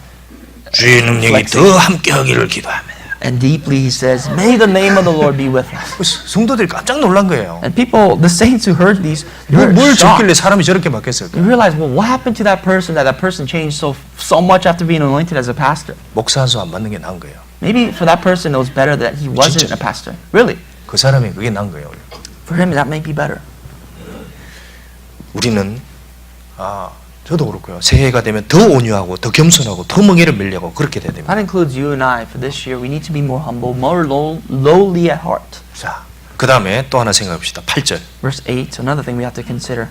주의 능력이 더 함께하기를 기도합니다. and deeply he says, "May the name of the Lord be with us." 그래서 성도들이 깜짝 놀란 거예요. And people, the saints who heard these, they were 뭘 shocked. 줬길래 사람이 저렇게 바뀌었을까? You realize, well, what happened to that person changed so much after being anointed as a pastor? 목사 안수 안 받는 게 나은 거예요. Maybe for that person it was better that he wasn't 진짜. a pastor. Really, 그 사람이 그게 나은 거예요. for him that may be better. 우리는 저도 그렇고요. 새해가 되면 더 온유하고 더 겸손하고 더 멍에를 매려고 그렇게 돼야 됩니다. That includes you and I. For this year, we need to be more humble, more lowly at heart. 자, 그 다음에 또 하나 생각해 봅시다. 8절. Verse 8, another thing we have to consider.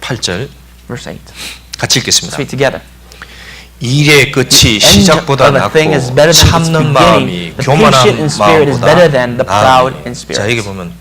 8절 Verse 8. 같이 Let's 읽겠습니다. read together. 일의 끝이 End 시작보다 of a thing is better 낫고 than its 참는 beginning. 마음이 The 교만한 patient in spirit is better than the proud 마음보다 in 나으니. spirit. 자, 여기 보면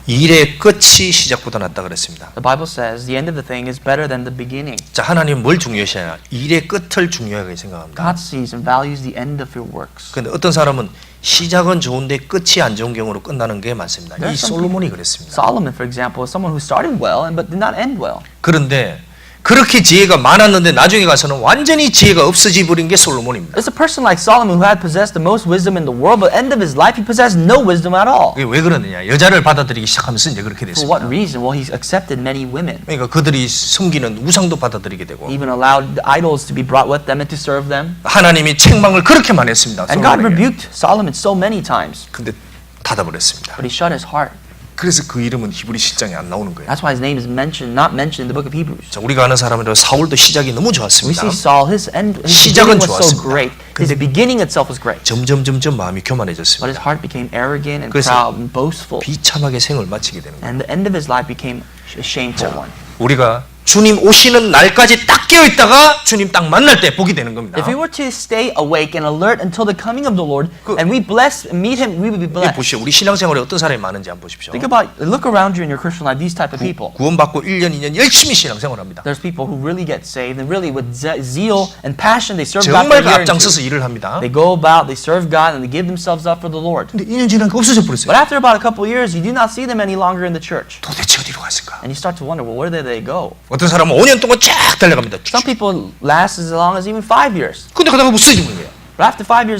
일의 끝이 시작보다 낫다 그랬습니다. The Bible says the end of the thing is better than the beginning. 자, 하나님 뭘 중요시하냐? 일의 끝을 중요하게 생각합니다. God sees and values the end of your works. 근데 어떤 사람은 시작은 좋은데 끝이 안 좋은 경우로 끝나는 게 많습니다. 이 There's some 솔로몬이 그랬습니다. Solomon, for example, is someone who started well but did not end well. 그런데 그렇게 지혜가 많았는데 나중에 가서는 완전히 지혜가 없어져 버린 게 솔로몬입니다. There's a person like Solomon who had possessed the most wisdom in the world, but end of his life he possessed no wisdom at all. 그게 왜 그러느냐? 여자를 받아들이기 시작하면서 이제 그렇게 For what 됐습니다. reason? Well, he's accepted many women. 그러니까 그들이 섬기는 우상도 받아들이게 되고 He even allowed the idols to be brought with them and to serve them. 하나님이 책망을 그렇게 많이 했습니다. And God 솔로몬에게. rebuked Solomon so many times, 근데 닫아버렸습니다. but he shut his heart. 그래서 그 이름은 히브리 실장에 안 나오는 거예요. That's why his name is not mentioned in the book of Hebrews. 자, 우리가 아는 사람으로 사울도 시작이 너무 We 좋았습니다. see Saul, his 시작은 beginning was so 좋았습니다. great. His 근데 beginning itself was great. 점점 마음이 But his 교만해졌습니다. heart became arrogant and 그래서 proud and boastful. 비참하게 생을 마치게 되는 거예요. And the end of his life became a shameful one. 우리가 주님 오시는 날까지 딱 깨어 있다가 주님 딱 만날 때 복이 되는 겁니다. If we were to stay awake and alert until the coming of the Lord, 그- and we meet Him, we would be 이게 blessed. 보시오. 우리 신앙생활에 어떤 사람이 많은지 한번 보십시오. Look around you in your Christian life, these type of people. 구원받고 1년, 2년 열심히 신앙생활합니다. There's people who really get saved and really with zeal and passion, they serve God for 정말 a year or 앞장서서 two. 일을 합니다. They go about, they serve God, and they give themselves up for the Lord. 근데 2년 지나니까 없어져 버렸어요. But after about a couple of years, you do not see them any longer in the church. 도대체 어디로 갔을까? And you start to wonder, well, where did they go? 어떤 사람은 5년 동안 쫙 달려갑니다. Some people last as long as even 5 years. 근데 가다가 없어져 버린 거예요. But after 5 years,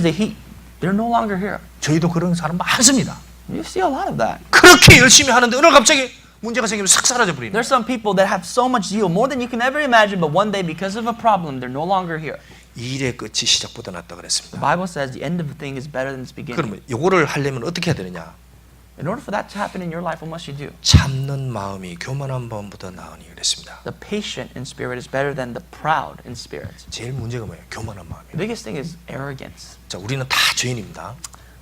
they're no longer here. 저희도 그런 사람 많습니다. You see a lot of that. 그렇게 열심히 하는데 어느 날 갑자기 문제가 생기면 싹 사라져 버리는 There's some people that have so much zeal, more than you can ever imagine, but one day, because of a problem, they're no longer here. 일의 끝이 시작보다 낫다 The 그랬습니다. Bible says the end of a thing is better than its beginning. 그러면 요거를 하려면 어떻게 해야 되느냐? In order for that to happen in your life, what must you do? 참는 마음이 교만한 마음보다 나으니 그랬습니다. The patient in spirit is better than the proud in spirit. 제일 문제가 뭐예요? 교만한 The 마음이에요. biggest thing is arrogance. 자, 우리는 다 죄인입니다.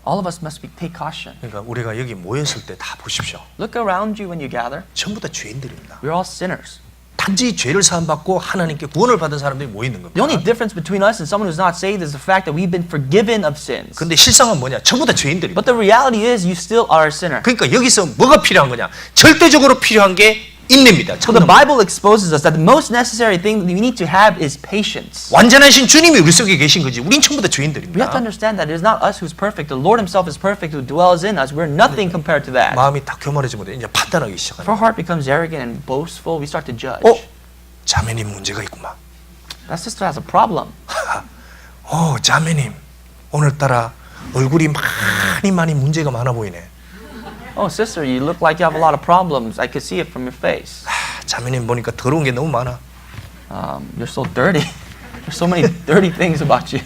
All of us must take caution. 그러니까 우리가 여기 모였을 때 다 보십시오. Look around you when you gather. 전부 다 죄인들입니다. We're all sinners. 단지 죄를 사함받고 하나님께 구원을 받은 사람들이 모이는 The only 겁니다. difference between us and someone who's not saved is the fact that we've been forgiven of sins. 근데 실상은 뭐냐? 전부 다 죄인들입니다. But the reality is you still are a sinner. 그러니까 여기서 뭐가 필요한 거냐? 절대적으로 필요한 게 인내입니다. So the Bible exposes us that the most necessary thing that we need to have is patience. 완전하신 주님이 우리 속에 계신 거지. 우린 전부 다 We have to 죄인들입니다. understand that it is not us who's perfect. The Lord Himself is perfect who dwells in us. We're nothing compared to that. 마음이 딱 교만해지면 이제 판단하기 If 시작합니다. our heart becomes arrogant and boastful, we start to judge. 자매님 문제가 있구만. That sister has a problem. 자매님 오늘따라 얼굴이 많이 문제가 많아 보이네. Oh, sister, you look like you have a lot of problems. I could see it from your face. 자매님 보니까 더러운 게 너무 많아. You're so dirty. There's so many dirty things about you.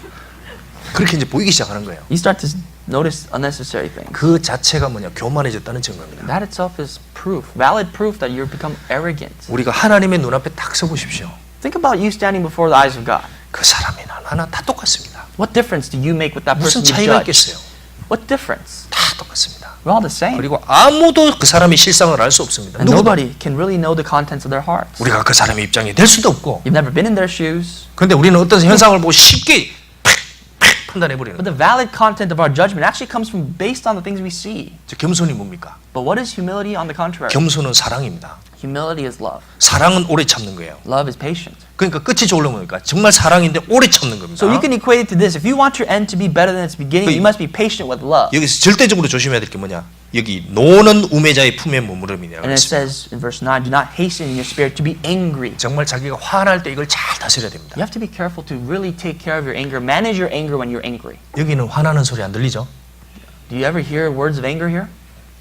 그렇게 이제 보이기 시작하는 거예요. You start to notice unnecessary things. 그 자체가 뭐냐? 교만해졌다는 증거입니다. That itself is proof, valid proof that you've become arrogant. 우리가 하나님의 눈앞에 딱 서보십시오. Think about you standing before the eyes of God. 그 사람이나 나나 다 똑같습니다. What difference do you make with that 무슨 person you 차이가 judge? 있겠어요? What difference? 다 똑같습니다. We're all the same. 그리고 아무도 그 사람의 실상을 알 수 없습니다. And 누구도. nobody can really know the contents of their hearts. 우리가 그 사람의 입장이 될 수도 없고. You've never been in their shoes. 그런데 우리는 어떤 현상을 보고 쉽게 판단해 버리는 But 거예요. the valid content of our judgment actually comes from based on the things we see. 겸손이 뭡니까? But what is humility on the contrary? 겸손은 사랑입니다. Humility is love. 사랑은 오래 참는 거예요. Love is patient. 그러니까 끝이 좋으려면 뭡니까? 정말 사랑인데 오래 참는 겁니다. So you can equate it to this. If you want your end to be better than its beginning, you must be patient with love. 여기서 절대적으로 조심해야 될 게 뭐냐? 여기 노는 우매자의 품에 머무름이라고 And it 했습니다. says in verse 9, do not hasten in your spirit to be angry. 정말 자기가 화날 때 이걸 잘 다스려야 됩니다. You have to be careful to really take care of your anger. Manage your anger when you're angry. 여기는 화나는 소리 안 들리죠? Do you ever hear words of anger here?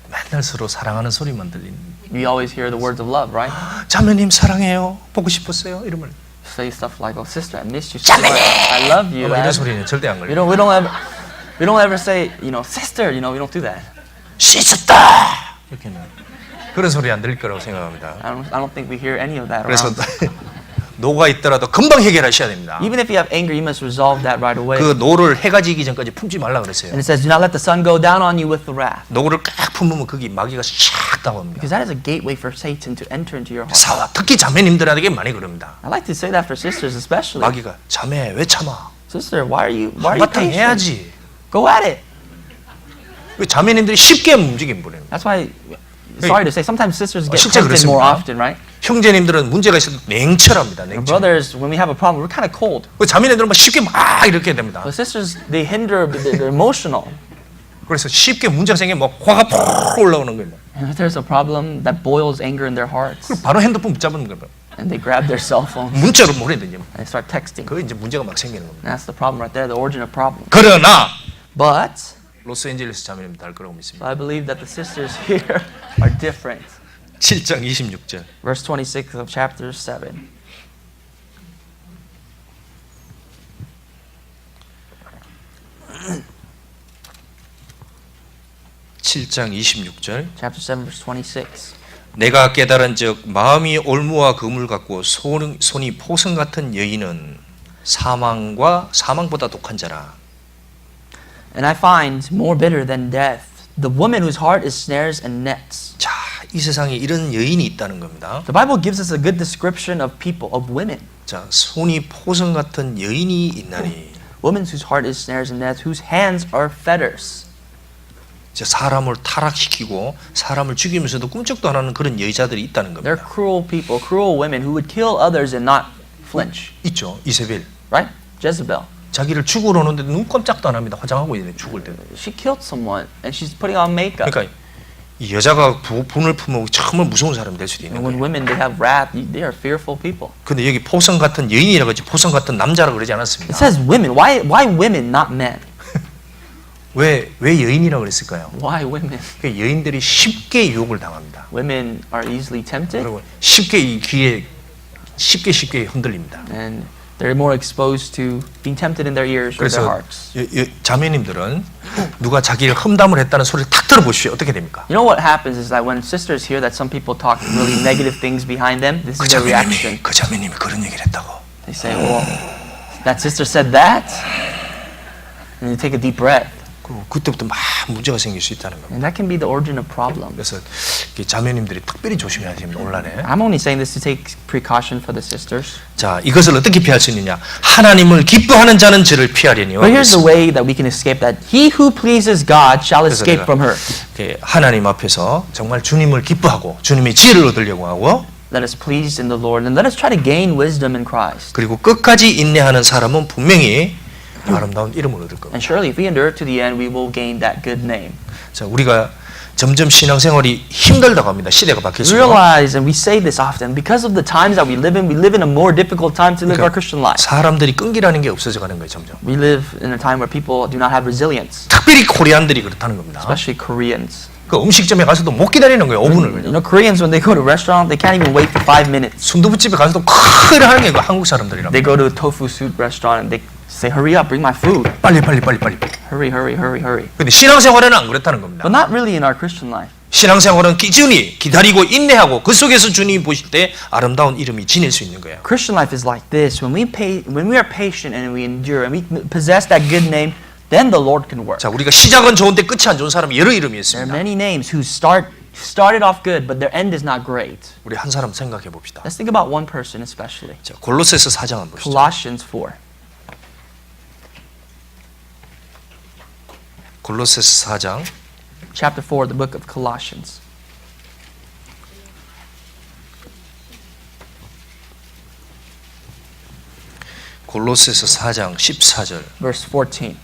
맨날 서로 사랑하는 소리만 들리는. You always hear the words of love, right? 자매님 사랑해요. 보고 싶었어요. 이러면 Say stuff like, "Oh, sister, I miss you so much. I love you." 이런 man." 소리는 절대 안 We 걸려요. we don't ever say, sister. We don't do that. 씻었다. 이렇게는 그런 소리 안 들릴 거라고 생각합니다. I don't think we hear any of that 그래서 around. 노가 있더라도 금방 해결하셔야 됩니다. Even if you have anger, you must resolve that right away. 그 노를 해가 지기 전까지 품지 말라 그랬어요. And it says, "Do not let the sun go down on you with the wrath." 노를 꽉 품으면 거기 마귀가 샥 나옵니다. Because that is a gateway for Satan to enter into your heart. 사와 특히 자매님들에게 많이 그럽니다. I like to say that for sisters especially. 마귀가 자매 왜 참아? Sister, why are you 한바탕 patient? 해야지. Go at it. 그 자매님들이 쉽게 움직임 보내는. That's why, sorry to say, sometimes sisters get 실제 tempted more 그렇습니다. often, right? 형제님들은 문제가 있어도 냉철합니다. And 냉철. brothers, when we have a problem, we're kind of cold. 그 자매님들은 막 쉽게 막 이렇게 됩니다. But sisters, they hinder, they're emotional. 그래서 쉽게 문제가 생기면 막 화가 푹 올라오는 거예요. And if there's a problem, that boils anger in their hearts. 그럼 바로 핸드폰 붙잡는 거예요. And they grab their cell phone 문자로 보내든지. and they start texting. 그 이제 문제가 막 생기는 겁니다. And that's the problem right there, the origin of problem. 그러나 But 로스앤젤레스 자매님 달 거라고 믿습니다. I believe that the sisters here are different. 7장 26절. Verse 26 of chapter 7. (7장 26절) Chapter 7, verse 26. 내가 깨달은즉 마음이 올무와 금을 갖고 손이 포성 같은 여인은 사망보다 독한 자라. And I find more bitter than death the woman whose heart is snares and nets. 자, 이 세상에 이런 여인이 있다는 겁니다. The Bible gives us a good description of people, of women. 자, 손이 포성 같은 여인이 있나니. Women whose heart is snares and nets, whose hands are fetters. 자, 사람을 타락시키고 사람을 죽이면서도 꿈쩍도 안 하는 그런 여자들이 있다는 They're 겁니다. cruel people, cruel women who would kill others and not flinch. 있죠, 이세벨. Right? Jezebel. 자기를 죽으러 오는데 눈 깜짝도 안 합니다. 화장하고 있네, 죽을 때도. She killed someone and she's putting on makeup. 그러니까 이 여자가 분을 품으면 정말 무서운 사람이 될 수도 있는 And when 거예요. women, they have wrath, they are fearful people. 근데 여기 포성 같은 여인이라고 했지 포성 같은 남자라고 그러지 않았습니다. It says women. Why women, not men? 왜 여인이라고 그랬을까요? Why women? 그 여인들이 쉽게 유혹을 당합니다. Women are easily tempted 그리고 쉽게 이 귀에 쉽게 흔들립니다. and They're more exposed to being tempted in their ears or their 그래서 hearts. 자매님들은 누가 자기를 험담을 했다는 소리를 탁 들어보시오. 어떻게 됩니까? You know what happens is that when sisters hear that some people talk really negative things behind them, this is their reaction. 그 자매님이 그런 얘기를 했다고. They say, well, that sister said that. And you take a deep breath. 그때부터 막 문제가 생길 수 있다는 겁니다. And that can be the origin of problems. 그래서 자매님들이 특별히 조심해야 됩니다. 온란에. I'm only saying this to take precaution for the sisters. 자, 이것을 어떻게 피할 수 있느냐? 하나님을 기뻐하는 자는 저를 피하려니요. But here's the way that we can escape that. He who pleases God shall escape from her. 하나님 앞에서 정말 주님을 기뻐하고 주님의 지혜를 얻으려고 하고 Let us please in the Lord and let us try to gain wisdom in Christ. 그리고 끝까지 인내하는 사람은 분명히 아름다운 이름을 얻을 겁니다. And surely if we endure to the end, we will gain that good name. 자, 우리가 점점 신앙생활이 힘들다고 합니다. 시대가 바뀔수록. Realize, and we say this often, because of the times that we live in a more difficult time to live our Christian life. 사람들이 끈기라는 게 없어져 가는 거예요, 점점. We live in a time where people do not have resilience, 특별히 코리안들이 그렇다는 겁니다. especially Koreans. 그 음식점에 가서도 못 기다리는 거예요, 5분을. You know, Koreans, when they go to a restaurant, they can't even wait for 5 minutes. 순두부집에 가서도 크게 하는 게 그 한국 사람들이란 They 말이에요. go to a tofu soup restaurant and they say, hurry up, bring my food. 빨리. Hurry. 근데 신앙생활에는 안 그렇다는 겁니다. But not really in our Christian life. 신앙생활은 끼준히 기다리고 인내하고 그 속에서 주님이 보실 때 아름다운 이름이 지닐 수 있는 거예요. Christian life is like this. When we are patient and we endure and we possess that good name, then the Lord can work. 자, 우리가 시작은 좋은데 끝이 안 좋은 사람이 여러 이름이 There are 있습니다. many names who started off good, but their end is not great. 우리 한 사람 생각해 봅시다. Let's think about one person especially. 자, 골로새서 4장 한번 보시죠. Colossians 4. 골로새서 4장 Chapter 4, the book of Colossians. 골로새서 4장 14절. Verse 14.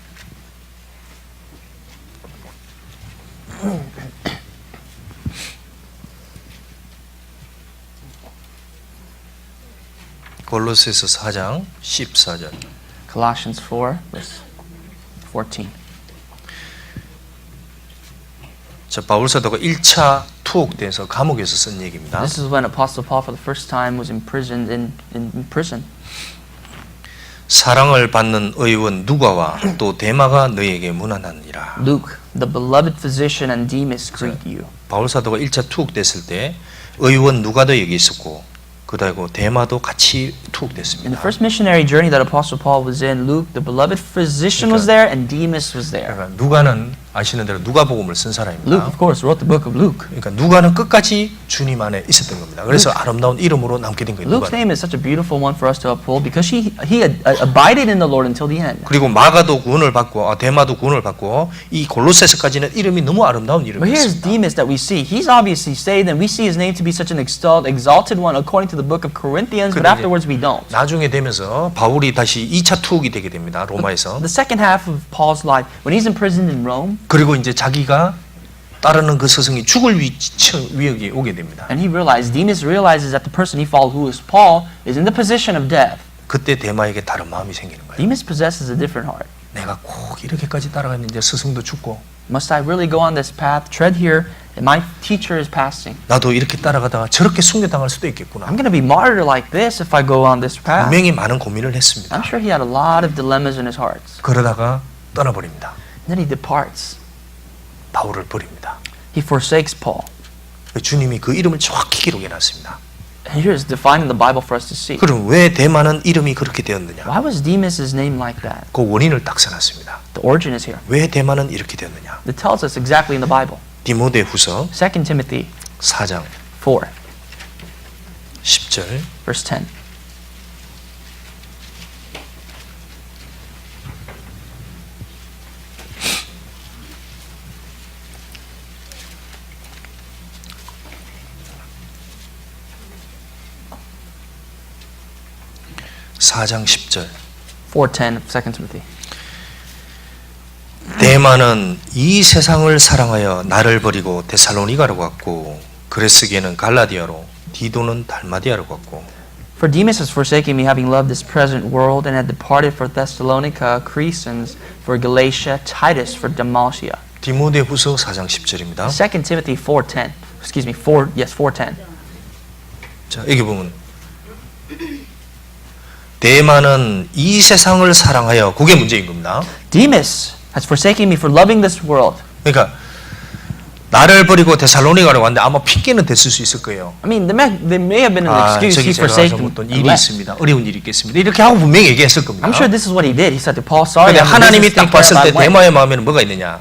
골로새서 4장 14절. Colossians 4, verse 14. 자, 바울 사도가 1차 투옥돼서 감옥에서 쓴 얘기입니다. This is when Apostle Paul for the first time was imprisoned in prison. 사랑을 받는 의원 누가와 또 데마가 너희에게 문안하니라. Luke, the beloved physician, and Demas greet you. 바울 사도가 1차 투옥됐을 때 의원 누가도 여기 있었고 그다음에 데마도 같이 In the 투옥됐습니다. first missionary journey that Apostle Paul was in, Luke, the beloved physician, was there, and Demas was there. 그러니까 누가는 아시는 대로 누가복음을 쓴 Luke, 사람입니다. of course, wrote the book of Luke. 그러니까 누가는 끝까지 주님 안에 있었던 겁니다. 그래서 아름다운 이름으로 남게 된 거예요. Luke's 누가. name is such a beautiful one for us to uphold because he abided in the Lord until the end. 그리고 마가도 구원을 받고 데마도 구원을 받고 이 골로새서까지는 이름이 너무 아름다운 But here's 이름이었습니다. Demas that we see. He's obviously saved, and we see his name to be such an exalted one according to the book of Corinthians, but 근데 afterwards we don't. 나중에 되면서 바울이 다시 2차 투옥이 되게 됩니다. 로마에서. The second half of Paul's life, when he's imprisoned in Rome, 그리고 이제 자기가 따르는 그 스승이 죽을 위력이 오게 됩니다. and Demas realizes that the person he followed, who is Paul, is in the position of death. 그때 데마에게 다른 마음이 생기는 거예요. Demas possesses a different heart. 내가 꼭 이렇게까지 따라갔는데 스승도 죽고 Must I really go on this path, tread here, and my teacher is passing? 나도 이렇게 따라가다가 저렇게 숭배당할 수도 있겠구나. I'm going to be martyred like this if I go on this path. 분명히 많은 고민을 했습니다. I'm sure he had a lot of dilemmas in his heart. 그러다가 떠나버립니다. Then he departs. 바울을 버립니다. He forsakes Paul. 주님이 그 이름을 정확히 기록해놨습니다. And here is defined in the Bible for us to see. 그럼 왜 데마는 이름이 그렇게 되었느냐? Why was Demas' name like that? 그 원인을 딱 써놨습니다. The origin is here. 왜 데마는 이렇게 되었느냐? It tells us exactly in the Bible. 디모데후서 2 Timothy 4장 4, 10절 verse 10. (4장 10절) 4:10 of 2 Timothy. 데마는 이 세상을 사랑하여 나를 버리고 데살로니가로 갔고 그레스게는 갈라디아로 디도는 달마디아로 갔고 For Demas has forsaken me, having loved this present world, and had departed for Thessalonica, Crescens, for Galatia, Titus, for Dalmatia. 디모데후서 4장 10절입니다. 2 Timothy 4:10. Excuse me, 4:10. 자, 여기 보면 데마는 이 세상을 사랑하여 그게 문제인 겁니다. Demas has forsaken me for loving this world. 그러니까 나를 버리고 데살로니가로 왔는데 아마 핑계는 됐을 수 있을 거예요. I mean, there may have been an 아, excuse. 저기 He 제가 forsaken 좀 어떤 and 일이 left. 있습니다. 어려운 일이 있겠습니다. 이렇게 하고 분명히 얘기했을 겁니다. I'm sure this is what he did. He said to Paul, sorry, 근데 I'm 하나님이 딱 봤을 때 way. 데마의 마음에는 뭐가 있느냐?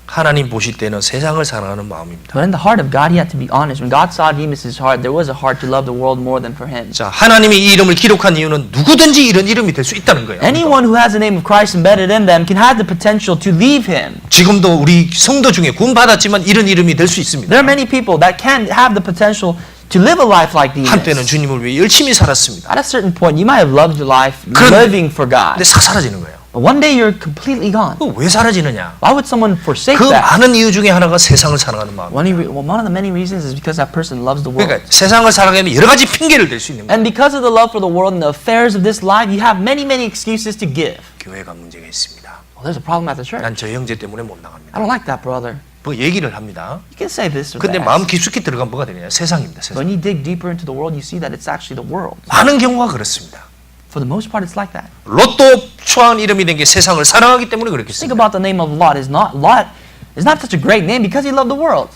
하나님 보실 때는 세상을 사랑하는 마음입니다. But in the heart of God, he had to be honest. When God saw Demas' heart, there was a heart to love the world more than for him. 자, 하나님이 이 이름을 기록한 이유는 누구든지 이런 이름이 될 수 있다는 거예요. Anyone who has the name of Christ embedded in them can have the potential to leave him. 지금도 우리 성도 중에 구원 받았지만 이런 이름이 될 수 있습니다. There are many people that can have the potential to live a life like 한때는 Demas. 주님을 위해 열심히 살았습니다. At a certain point, you might have loved your life 그런데- living for God. 근데 싹 사라지는 거예요. But one day you're completely gone. 왜 사라지느냐? Why would someone forsake 그 that? 많은 이유 중에 하나가 세상을 사랑하는 마음. One of the many reasons is because that person loves the world. 그러니까 세상을 사랑하면 여러 가지 핑계를 댈 수 있는 거예요. And because of the love for the world and the affairs of this life, you have many, many excuses to give. 교회가 문제가 있습니다. Well, there's a problem at the church. 난 저 형제 때문에 못 I 나갑니다. don't like that, brother. 뭐 얘기를 합니다. You can say this or 근데 that. 마음 깊숙이 들어가면 뭐가 되느냐? 세상입니다. 세상. When you dig deeper into the world, you see that it's actually the world. 많은 경우가 그렇습니다. For the most part, it's like that. 로또 초안 이름이 된 게 세상을 사랑하기 때문에 Think 그렇겠습니다. about the name of Lot. Lot is not such a great name because he loved the world.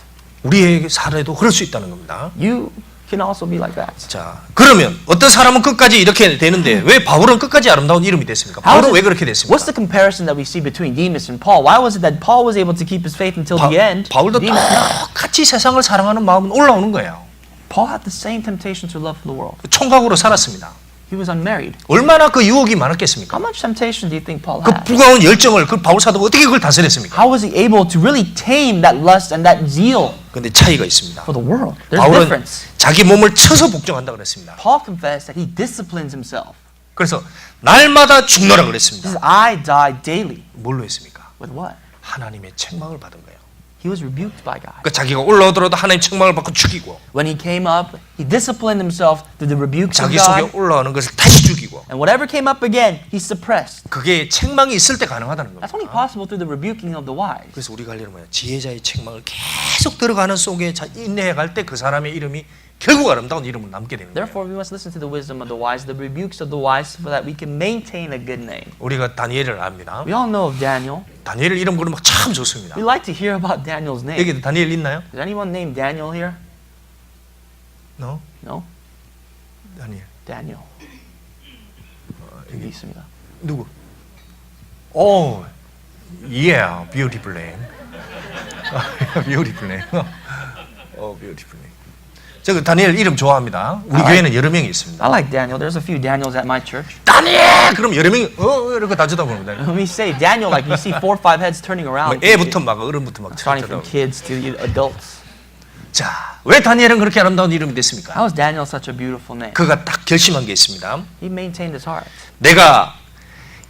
우리의 사례도 그럴 수 있다는 겁니다. You can also be like that. 자, 그러면 어떤 사람은 끝까지 이렇게 되는데 왜 바울은 끝까지 아름다운 이름이 됐습니까? How is 바울은 it- 왜 그렇게 됐습니까? What's the comparison that we see between Demas and Paul? Why was it that Paul was able to keep his faith until the end? 바울도 Demas not? 똑같이 세상을 사랑하는 마음은 올라오는 거예요. Paul had the same temptation to love for the world. 총각으로 살았습니다. He was unmarried. 얼마나 그 유혹이 많았겠습니까? How much temptation do you think Paul 그 had? 부가운 열정을 그 바울 사도가 어떻게 그걸 다스렸습니까? How was he able to really tame that lust and that zeal 근데 차이가 있습니다. for the world? There's a 바울은 difference. 자기 몸을 쳐서 복종한다 그랬습니다. Paul confessed that he disciplines himself. 그래서 날마다 죽노라 He 그랬습니다. says, I die daily. 뭘로 했습니까? With what? 하나님의 책망을 받은 거예요. He was rebuked by God. 그러니까 자기가 올라오더라도 하나님 책망을 받고 죽이고 When he came up, he disciplined himself through the rebukes of 자기 속에 God. 올라오는 것을 다시 죽이고 And whatever came up again, he suppressed. 그게 책망이 있을 때 가능하다는 That's only 겁니다. possible through the rebuking of the wise. 그래서 우리가 하려는 뭐야? 지혜자의 책망을 계속 들어가는 속에 인내해 갈 때 그 사람의 이름이 결국 아름다운 이름으로 남게 되는 거예요. Therefore, we must listen to the wisdom of the wise, the rebukes of the wise, so that we can maintain a good name. 우리가 다니엘을 압니다. We all know of Daniel. 다니엘 이름 부르면 참 좋습니다. We like to hear about Daniel's name. 여기 다니엘 있나요? Is anyone named Daniel here? No? No? 다니엘. Daniel. 여기 있습니다. 누구? 오, yeah, beautiful name. beautiful name. beautiful name. 저 다니엘 이름 좋아합니다. 우리 교회는 여러 명이 있습니다. I like Daniel. There's a few Daniels at my church. 다니엘! 그럼 여러 명이 이렇게 다 쳐다봅니다. When we say Daniel, like you see 4 or 5 heads turning 뭐 around. 애부터 막 어른부터 막 Starting from 쳐다보고. kids to adults. 자, 왜 다니엘은 그렇게 아름다운 이름이 됐습니까? How is Daniel such a beautiful name? 그가 딱 결심한 게 있습니다. He maintained his heart. 내가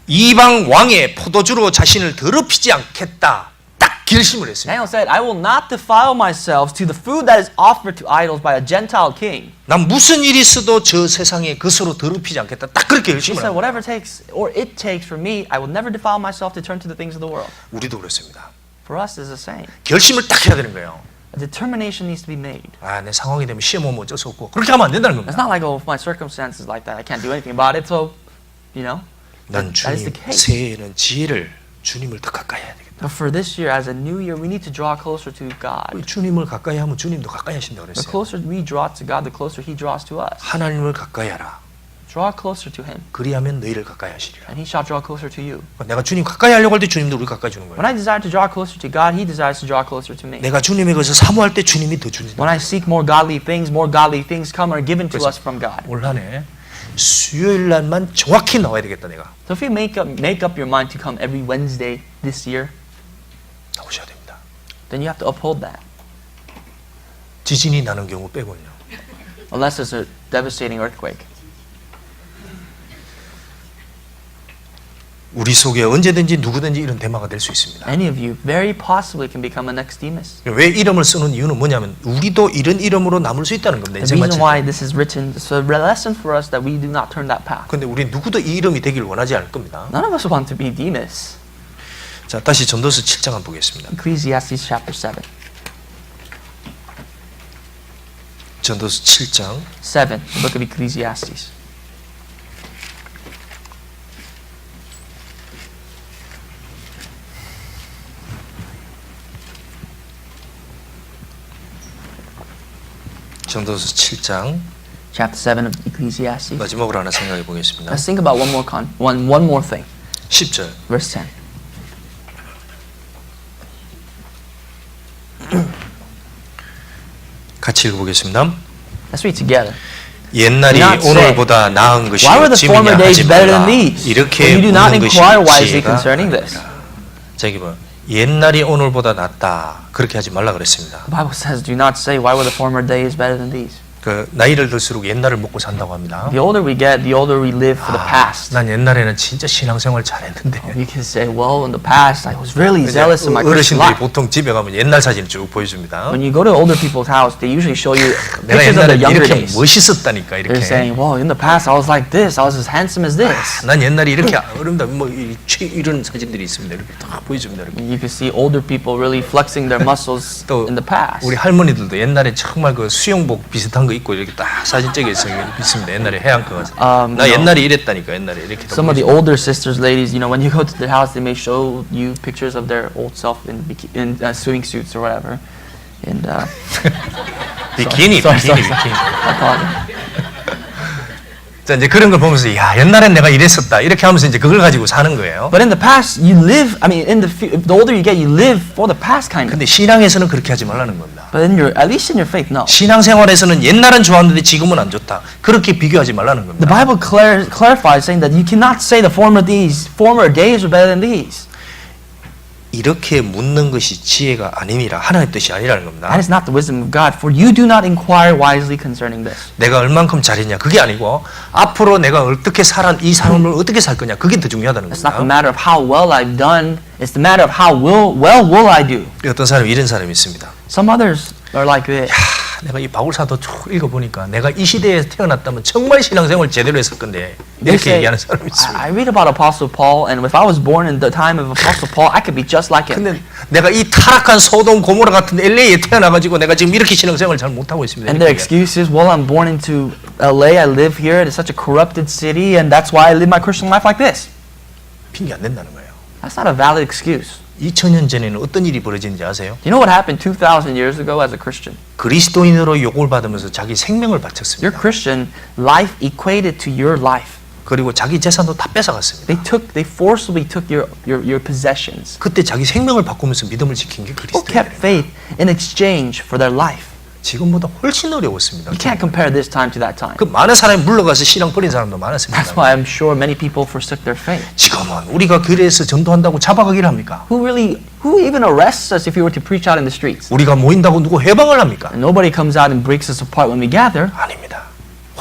이방 왕의 포도주로 자신을 더럽히지 않겠다. 딱 결심을 했습니다. Daniel said, I will not defile myself to the food that is offered to idols by a Gentile king. 난 무슨 일이 있어도 저 세상에 그것으로 더럽히지 않겠다. 딱 그렇게 He 결심을 said, 합니다. whatever takes or it takes for me, I will never defile myself to turn to the things of the world. 우리도 그렇습니다. For us, it's the same. 결심을 딱 해야 되는 거예요. A determination needs to be made. 아, 내 상황이 되면 시험 오면 어쩔 수 없고 그렇게 하면 안 된다는 It's 겁니다. not like, oh, if my circumstances like that, I can't do anything about it. So, you know, 난 that is the 주님 case. 새해에는 지혜를 주님을 더 가까이 해야 되겠다. But for this year, as a new year, we need to draw closer to God. 주님을 가까이 하면 주님도 가까이 하신다고 The 그랬어요. closer we draw to God, the closer He draws to us. 하나님을 가까이 하라. Draw closer to Him, 그리하면 너희를 가까이 하시리라. and He shall draw closer to you. 내가 주님 가까이 하려고 할 때 주님도 우리 가까이 주는 When 거예요. I desire to draw closer to God, He desires to draw closer to me. 내가 주님의 것을 사모할 때 주님이 더 주신다. When I seek more godly things come are given to us from God. 올 한해 수요일 날만 정확히 나와야 되겠다 내가. So if you make up your mind to come every Wednesday this year, 나오셔야 됩니다. then you have to uphold that. 지진이 나는 경우 빼고는요. Unless there's a devastating earthquake. 우리 속에 언제든지 누구든지 이런 대마가 될 수 있습니다. Any of you very possibly can become a next Demas. 왜 이름을 쓰는 이유는 뭐냐면 우리도 이런 이름으로 남을 수 있다는 겁니다. The 인생 reason 마칠 why 때. this is written is a lesson for us that we do not turn that path. 근데 우리 누구도 이 이름이 되길 원하지 않을 겁니다. None of us want to be Demas. 자, 다시 전도서 7장 한번 보겠습니다. Ecclesiastes chapter 7. 전도서 7장 7, the book of Ecclesiastes. 전도서 7장 chapter 7 of Ecclesiastes. 마지막으로 하나 생각해 보겠습니다. Let's think about one more thing. 10절 Verse 10. 같이 읽어보겠습니다. Let's read together. 옛날이 Do not say, 오늘보다 나은 것이 Why were the former 어찌미냐 days 하지 better 말라. than these? 이렇게 For you do not 묻는 것이 inquire wisely 지혜가 concerning this. 아니라. 자, 여기 봐. 옛날이 오늘보다 낫다. 그렇게 하지 말라 그랬습니다. The Bible says, do not say, why were the former days better than these? 그 나이를 들수록 옛날을 먹고 산다고 합니다. The older we get, the older we live for the past. 난 옛날에는 진짜 신앙생활 잘했는데. You can say, well, in the past, I was really zealous in my Christian 어르신들이 life. 보통 집에 가면 옛날 사진을 쭉 보여줍니다. When you go to older people's house, they usually show you 내가 pictures of 옛날에 their younger 이렇게 days. 멋있었다니까 They're 이렇게. saying, well, in the past, I was like this. I was as handsome as this. 난 옛날에 이렇게 아름다운 이런 사진들이 있습니다. 이렇게 딱 보여줍니다. 이렇게. You can see older people really flexing their muscles 또 in the past. 우리 할머니들도 옛날에 정말 그 수영복 비슷한 거 입고 이렇게 딱 사진 찍어서 있습니다. 옛날에 해안가 가서. 나 옛날에 이랬다니까. 옛날에 이렇게. Some of the older sisters, ladies, when you go to their house, they may show you pictures of their old self in swimming suits or whatever. And 비키니. sorry. I apologize. 자, 이제 그런 걸 보면서 야, 옛날엔 내가 이랬었다. 이렇게 하면서 이제 그걸 가지고 사는 거예요. But in the past, you live. I mean, the older you get, you live for the past kind of. 근데 신앙에서는 그렇게 하지 말라는 겁니다. But at least in your faith, no. 신앙생활에서는 옛날은 좋았는데 지금은 안 좋다. 그렇게 비교하지 말라는 겁니다. The Bible clarifies, saying that you cannot say the former days were better than these. 이렇게 묻는 것이 지혜가 아니니라. 하나님의 뜻이 아니라는 겁니다. That is not the wisdom of God. For you do not inquire wisely concerning this. 내가 얼만큼 잘했냐 그게 아니고 앞으로 내가 어떻게 이 삶을 어떻게 살 거냐 그게 더 중요하다는 It's not the 겁니다. matter of how well I've done. It's the matter of how well will I do. 어떤 사람이 이런 사람이 있습니다. Some others are like this. 내가 이 바울사도 쭉 읽어보니까 내가 이 시대에 태어났다면 정말 신앙생활 제대로 했을 건데 They 이렇게 say, 얘기하는 사람이 있습니다. I read about Apostle Paul, and if I was born in the time of Apostle Paul, I could be just like him. 근데 내가 이 타락한 소돔 고모라 같은 LA에 태어나가지고 내가 지금 이렇게 신앙생활 잘 못하고 있습니다. And their 이렇게 excuse is, well, I'm born into LA, I live here, it's such a corrupted city, and that's why I live my Christian life like this. 핑계 안 된다는 거예요. That's not a valid excuse. 2000년 전에는 어떤 일이 벌어지는지 아세요? Do you know what happened 2,000 years ago as a Christian? 그리스도인으로 욕을 받으면서 자기 생명을 Your 바쳤습니다. Christian life equated to your life. 그리고 자기 재산도 다 뺏어갔습니다. They forcibly took your possessions. 그때 자기 생명을 바꾸면서 믿음을 지킨 게 Who 그리스도인이에요. kept faith in exchange for their life? 지금보다 훨씬 어려웠습니다. You can't compare this time to that time. 그 많은 사람이 물러가서 신앙 버린 사람도 많았습니다. That's why I'm sure many people forsook their faith. 지금은 우리가 교회에서 전도한다고 잡아가기를 합니까? Who even arrests us if we were to preach out in the streets? 우리가 모인다고 누구 해방을 합니까? And nobody comes out and breaks us apart when we gather. 아닙니다.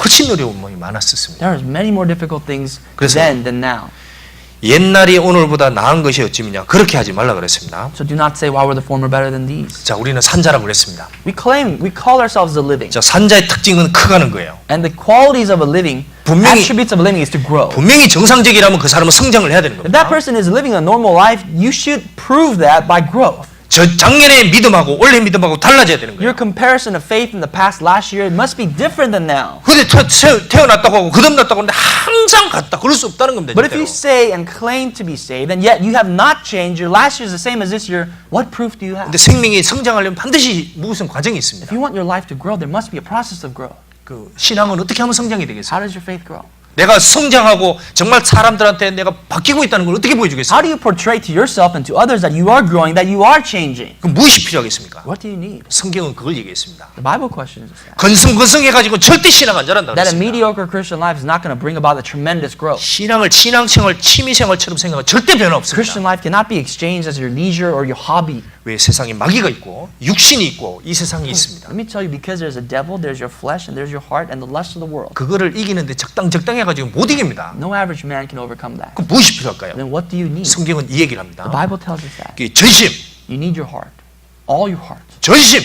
훨씬 어려운 mom이 많았었습니다. There are many more difficult things 그래서- then than now. 옛날이 오늘보다 나은 것이 어찌미냐 그렇게 하지 말라 그랬습니다. So do not say, why were the former better than these? 자, 우리는 산자라고 그랬습니다. We call ourselves the living. 자, 산자의 특징은 커가는 거예요. And the qualities of a living, 분명히- attributes of a living is to grow. 분명히 정상적이라면 그 사람은 성장을 해야 되는 If that 겁니다. person is living a normal life, you should prove that by growth. 저 작년의 믿음하고 올해 믿음하고 달라져야 되는 거예요. Your comparison of faith in the past last year must be different than now. 근데 태어났다고 하고 거듭났다고 하는데 항상 같다. 그럴 수 없다는 겁니다. But if 절대로. you say and claim to be saved, and yet you have not changed, your last year is the same as this year, what proof do you have? 근데 생명이 성장하려면 반드시 무슨 과정이 있습니다. If you want your life to grow, there must be a process of growth. 그 신앙은 어떻게 하면 성장이 되겠어요? How does your faith grow? 내가 성장하고 정말 사람들한테 내가 바뀌고 있다는 걸 어떻게 보여주겠어요? How do you portray to yourself and to others that you are growing, that you are changing? 그럼 무엇이 필요하겠습니까? What do you need? 성경은 그걸 얘기했습니다. The Bible questions that. 건성건성해가지고 절대 신앙 안 자란다 That a 그랬습니다. mediocre Christian life is not going to bring about a tremendous growth. 신앙을 신앙생활, 취미생활처럼 생각하면 절대 변화 Christian 없습니다. life cannot be exchanged as your leisure or your hobby. 왜 세상에 마귀가 있고 육신이 있고 이 세상이 있습니다. Let me tell you, because there's a devil, there's your flesh, and there's your heart, and the lust of the world. 그거를 이기는데 적당해가지고 못 이깁니다. No average man can overcome that. 그럼 무엇이 필요할까요? Then what do you need? 성경은 이 얘기를 합니다. The Bible tells us that. 그 전심, You need your heart. All your heart. 전심,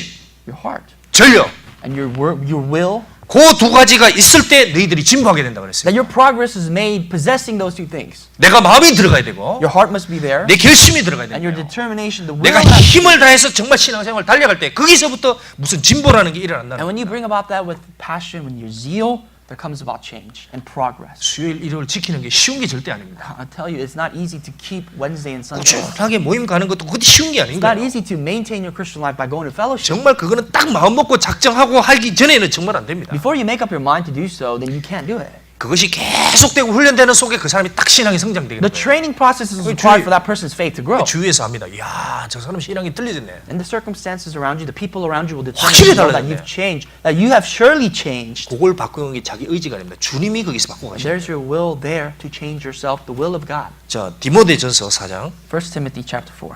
Your heart. 전력. And your will. 그 두 가지가 있을 때 너희들이 진보하게 된다 그랬어요. That your progress is made possessing those two things. 내가 마음이 들어가야 되고 Your heart must be there. 내 결심이 들어가야 And your 되고 determination, the will. 내가 힘을 다해서 정말 신앙생활 달려갈 때 거기서부터 무슨 진보라는 게 일어난다. And when you bring about that with passion, when your zeal, there comes about change and progress. 수요일, 일요일 지키는 게 쉬운 게 절대 아닙니다. I'll tell you, it's not easy to keep Wednesday and Sunday. 꾸준하게 모임 가는 것도 그것도 쉬운 게 아닌 It's not 거예요. easy to maintain your Christian life by going to fellowship. 정말 그거는 딱 마음 먹고 작정하고 하기 전에는 정말 안 됩니다. Before you make up your mind to do so, then you can't do it. 그것이 계속되고 훈련되는 속에 그 사람이 딱 신앙이 성장되게 The 돼요. training process is required for that person's faith to grow. 주위에서 합니다. 이야, 저 사람 신앙이 틀려졌네. And the circumstances around you, the people around you will 확실히 determine that 달라졌네. you've changed, that you have surely changed. 그걸 바꾸는 게 자기 의지가 아닙니다. 주님이 거기서 바꾸고 가시는 There's your will there to change yourself, the will of God. 자, 디모데전서 4장 1 Timothy chapter 4.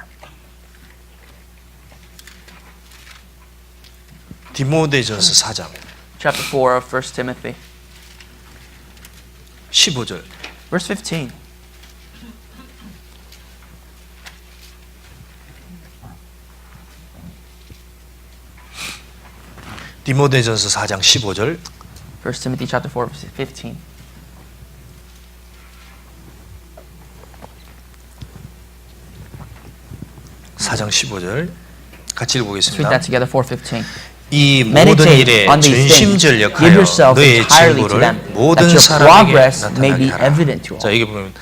디모데전서 4장 Chapter 4 of 1 Timothy. 15절 Verse 15. 디모데전서 4장 15절 1 Timothy chapter 4 verse 15. 사장 15절 같이 Let's read 읽어보겠습니다. that together. 4:15. 이 모든 Meditate 일에 on these things. Give 전심전력하여 yourself 너의 entirely to 진보를 them, 모든 that your 사람에게 progress may 나타나게 be 하라. evident to all. 자, 이게 보면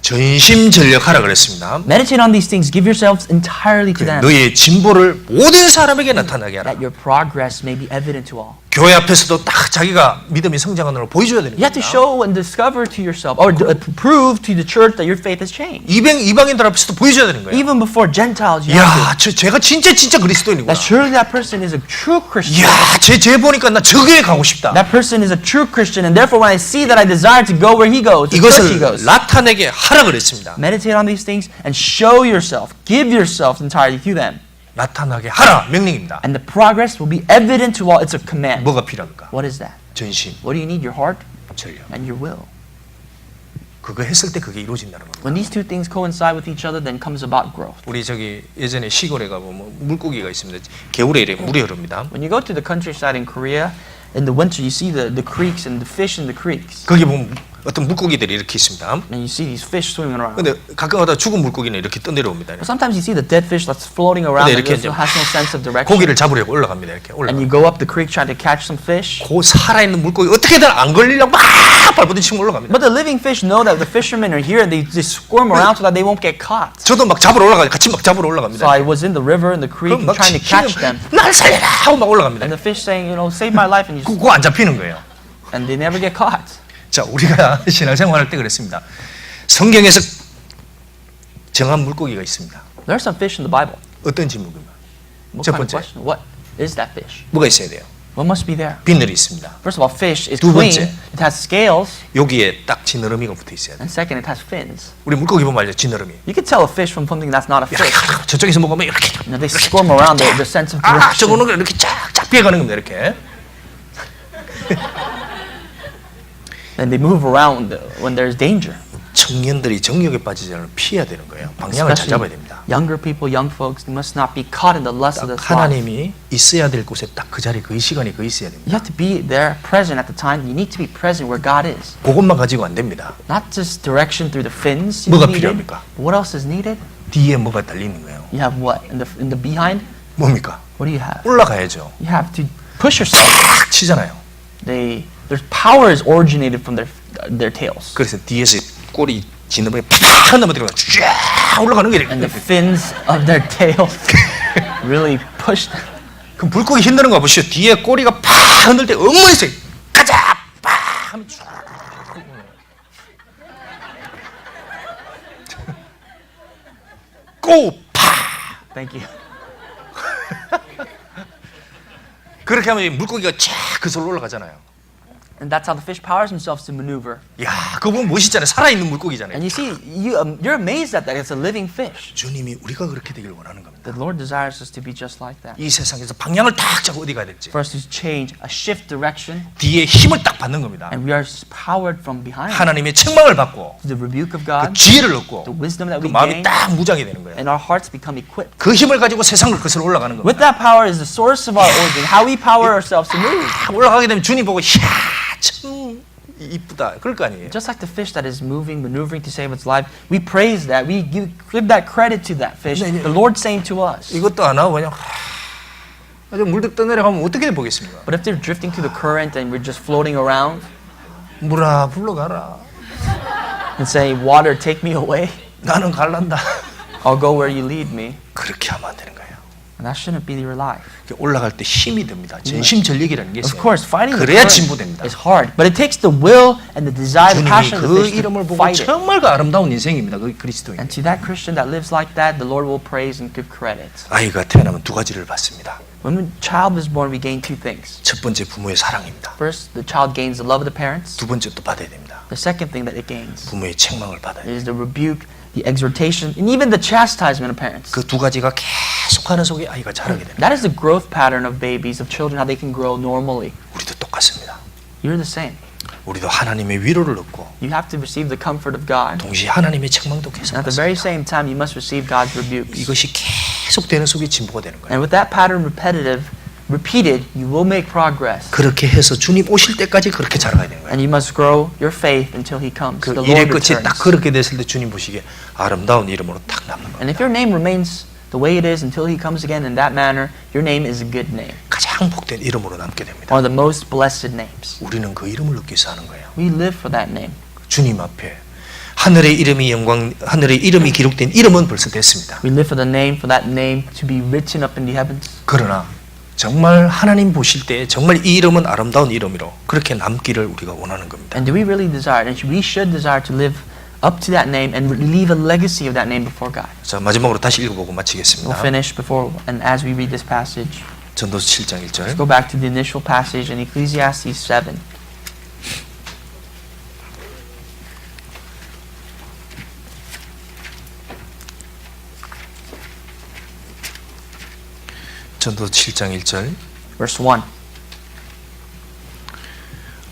전심전력하라 그랬습니다. Meditate on these things. Give yourselves entirely to them, 너의 진보를 모든 사람에게 나타나게 하라. that your progress may be evident to all. 교회 앞에서도 딱 자기가 믿음이 성장하는 걸 보여줘야 되는 You have to 겁니다. show and discover to yourself, or prove to the church that your faith has changed. 이방인들 앞에서도 보여줘야 되는 거예요. Even before Gentiles, you have 야, 제가 진짜 그리스도인이구나. that surely that person is a true Christian. 야, 쟤 보니까 나 저 교회 가고 싶다. That person is a true Christian, and therefore when I see that I desire to go where he goes, the church he 이것을 goes. 나타내게 하라 그랬습니다. Meditate on these things and show yourself, give yourself entirely to them. 나타나게 하라 명령입니다. And the progress will be evident to all. It's a command. 뭐가 필요합니까? What is that? 전심, What do you need? Your heart 전력. and your will. 그거 했을 때 그게 이루어진다는 겁니다. When these two things coincide with each other, then comes about growth. 우리 저기 예전에 시골에 가보면 물고기가 있습니다. 겨울에 이래 물이 흐릅니다. When you go to the countryside in Korea, in the winter you see the creeks and the fish in the creeks. 거기 보면 어떤 물고기들이 이렇게 있습니다. And you see these fish swimming around. 근데 가끔 가다 죽은 물고기는 이렇게 떠내려옵니다. But sometimes you see the dead fish that's floating around 근데 and 이렇게 has no sense of direction. 고기를 잡으려고 올라갑니다. 이렇게 And 올라가. you go up the creek trying to catch some fish. 그 살아있는 물고기 어떻게든 안 걸리려고 막 발버둥치고 올라갑니다. But the living fish know that the fishermen are here and they just squirm around so that they won't get caught. 저도 막 잡으러 올라가요. 같이 막 잡으러 So 올라갑니다. I was in the river and the creek 그럼 and 막 trying to catch them. 날 살려라 하고 막 올라갑니다. And the fish saying, you know, save my life, and 그거 안 잡히는 거예요. and they never get caught. 자, 우리가 신앙생활할 때 그랬습니다. 성경에서 정한 물고기가 있습니다. There are some fish in the Bible. 어떤 물고기입니까? What 첫 kind of 번째. question? What is that fish? 뭐가 있어야 돼요? What must be there? 비늘이 있습니다. First of all, fish is 두 clean. 번째. It has scales. 여기에 딱 지느러미가 붙어 있어야 돼요. And second, it has fins. 우리 물고기 보면 알죠? 지느러미. You can tell a fish from something that's not a 이렇게 fish. 저쪽에서 먹으면 이렇게 You know, they squirm around the sense of 아, direction. 저거는 이렇게 쫙쫙 피해가는 겁니다. 이렇게. And they move around when there's danger. 청년들이 정욕에 빠지지 않으면 피해야 되는 거예요. 방향을 잘 잡아야 됩니다. Younger people, young folks, they must not be caught in the lust of 딱 this life. 하나님이 있어야 될 곳에 딱 그 자리, 그 시간에 그 있어야 됩니다. You have to be there, present at the time. You need to be present where God is. 그것만 가지고 안 됩니다. Not just direction through the fins. 뭐가 needed. 필요합니까? What else is needed? 뒤에 뭐가 달리는 거예요. You have what? In the behind? 뭡니까? What do you have? 올라가야죠. You have to push yourself. 딱 치잖아요. There's power is originated from their tails. 그래서 뒤에서 꼬리 지느러미 팍 넘어뜨리고 쫙 올라가는 게 And the 이렇게. fins of their tails really push them. 그 물고기 힘드는 거 보시오. 뒤에 꼬리가 팍 흔들 때 엉망에서 가자 팍 하면 쫙. 고 팍. Thank you. 그렇게 하면 물고기가 쫙 그슬로 올라가잖아요. And that's how the fish powers themselves to maneuver. 야, 그거 보면 멋있잖아요. 살아있는 물고기잖아요. And you see, you're amazed at that. It's a living fish. 주님이 우리가 그렇게 되길 원하는 겁니다. The Lord desires us to be just like that. 이 세상에서 방향을 딱 잡고 어디 가야 될지. For us to change, a shift direction, 뒤에 힘을 딱 받는 겁니다. and we are powered from behind. 하나님의 책망을 받고 The rebuke of 그 God, 지혜를 얻고 the wisdom that 그 we 마음이 gain, 딱 무장이 되는 거예요. and our hearts become equipped. 그 힘을 가지고 세상을 거슬러 올라가는 With 겁니다. that power is the source of our origin, how we power ourselves to move. 딱 올라가게 되면 주님 보고 이야 참 이쁘다 그럴 거 아니에요. Just like the fish that is moving, maneuvering to save its life, we praise that. We give that credit to that fish. The Lord saying to us. 이것도 안 하고 그냥 아주 물들 떠내려가면 어떻게 보겠습니까? But if they're drifting to the current and we're just floating around, 물아 불러가라. and say, water, take me away. 나는 갈란다. I'll go where you lead me. 그렇게 하면 안 되는 거예요. And that shouldn't be your life. 올라갈 때 힘이 듭니다. 전심전력이라는 게 Of 있어요. course, fighting the 그래야 current 진보됩니다. is hard, but it takes the will and the desire, the 주님이 passion of the 그 fish 이름을 to 보고 fight it. 정말 그 아름다운 인생입니다. 그 그리스도인. And to that Christian that lives like that, the Lord will praise and give credit. 아이가 태어나면 두 가지를 받습니다. When a child is born, we gain two things. 첫 번째 부모의 사랑입니다. First, the child gains the love of the parents. 두 번째 또 받아야 됩니다. The second thing that it gains 부모의 책망을 받아야 돼요. is the rebuke, the exhortation, and even the chastisement of parents. 그 두 가지가 계속하는 속에 아이가 자라게 됩니다. That is the growth pattern of babies, of children, how they can grow normally. 우리도 똑같습니다. You're the same. 우리도 하나님의 위로를 얻고 You have to receive the comfort of God. 동시에 하나님의 책망도 계속 And at the very 받습니다. same time, you must receive God's rebukes. 이것이 계속되는 속에 진보가 되는 거예요. And with that pattern repeated, you will make progress. 그렇게 해서 주님 오실 때까지 그렇게 자라가야 되는 거예요. And you must grow your faith until He comes. 그 The 일의 Lord 끝이 딱 returns. 그렇게 됐을 때 주님 보시기에 아름다운 이름으로 딱 남는 거예요. And if your name remains the way it is until He comes again in that manner, your name is a good name, 가장 복된 이름으로 남게 됩니다. or the most blessed names. 우리는 그 이름을 얻기 위해서 하는 거예요. We live for that name. 주님 앞에 하늘의 이름이 기록된 이름은 벌써 됐습니다. We live for the name, for that name to be written up in the heavens. 그러나 정말 하나님 보실 때 정말 이 이름은 아름다운 이름으로 그렇게 남기를 우리가 원하는 겁니다. And do we really desire it? And we should desire to live up to that name and leave a legacy of that name before God. 자, 마지막으로 다시 읽어보고 We'll 마치겠습니다. finish before and as we read this passage. 전도서 7장 1절. Let's go back to the initial passage in Ecclesiastes 7. 전도서 7장 1절. Verse 1.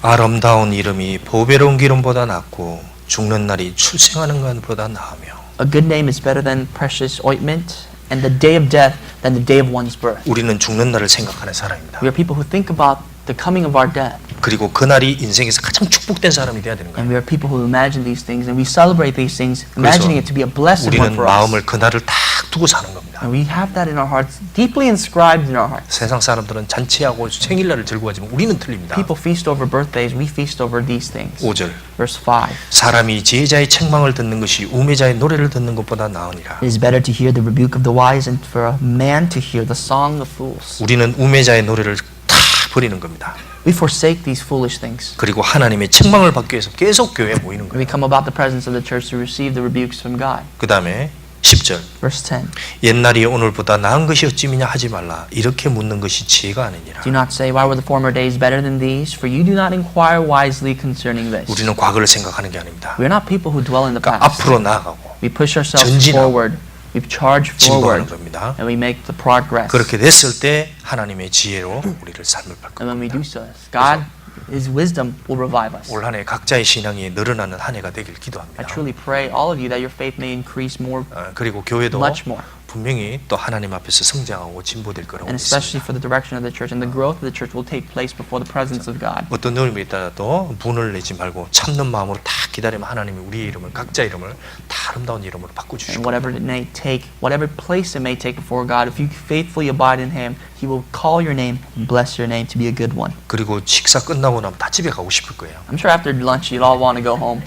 아름다운 이름이 보배로운 기름보다 낫고 죽는 날이 출생하는 것보다 나으며 A good name is better than precious ointment, and the day of death than the day of one's birth. 우리는 죽는 날을 생각하는 사람입니다. We are people who think about the coming of our death, 그리고 그날이 인생에서 가장 축복된 사람이 돼야 되는 and 거예요. we are people who imagine these things, and we celebrate these things, imagining it to be a blessed one 우리는 for us. 마음을 그날을 딱 두고 사는 겁니다. And we have that in our hearts, deeply inscribed in our hearts. 세상 사람들은 잔치하고 생일날을 들고 가지만 우리는 틀립니다. People feast over birthdays, we feast over these things. 5절. Verse 5. 사람이 지혜자의 책망을 듣는 것이 우매자의 노래를 듣는 것보다 나으니라. It is better to hear the rebuke of the wise and for a man to hear the song of fools. 우리는 우매자의 노래를 다 버리는 겁니다. We forsake these foolish things. 그리고 하나님의 책망을 받기 위해서 계속 교회에 모이는 We 거예요. come about the presence of the church to receive the rebukes from God. 그 다음에 10절. Verse 10. 옛날이 오늘보다 나은 것이 어찌미냐 하지 말라. 이렇게 묻는 것이 지혜가 아니니라. Do not say, why were the former days better than these? For you do not inquire wisely concerning this. 우리는 과거를 생각하는 게 아닙니다. We are not people who dwell in the 그러니까 past. 앞으로 나아가고 We push ourselves 전진하고 forward. We charge 진보하는 forward. 겁니다. And we make the progress. 그렇게 됐을 때 하나님의 지혜로 우리를 삶을 바꿀 And when we 겁니다. do so, God, His wisdom will revive us. 올 한 해 각자의 신앙이 늘어나는 한 해가 되길 I 기도합니다. truly pray, all of you, that your faith may increase more, 그리고 교회도 much more. 분명히 또 하나님 앞에서 성장하고 진보될 거라고 And especially 믿습니다. for the direction of the church. And the growth of the church will take place before the presence of God. 어떤 의미에 따라도 분을 내지 말고 참는 마음으로 다 기다리면 하나님이 우리의 이름을 각자 이름을 다 아름다운 이름으로 바꿔주시고 And whatever it may take, whatever place it may take before God, if you faithfully abide in Him, He will call your name and bless your name to be a good one. 그리고 식사 끝나고 나면 다 집에 가고 싶을 거예요. I'm sure after lunch you'd all want to go home,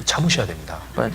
참으셔야 됩니다. but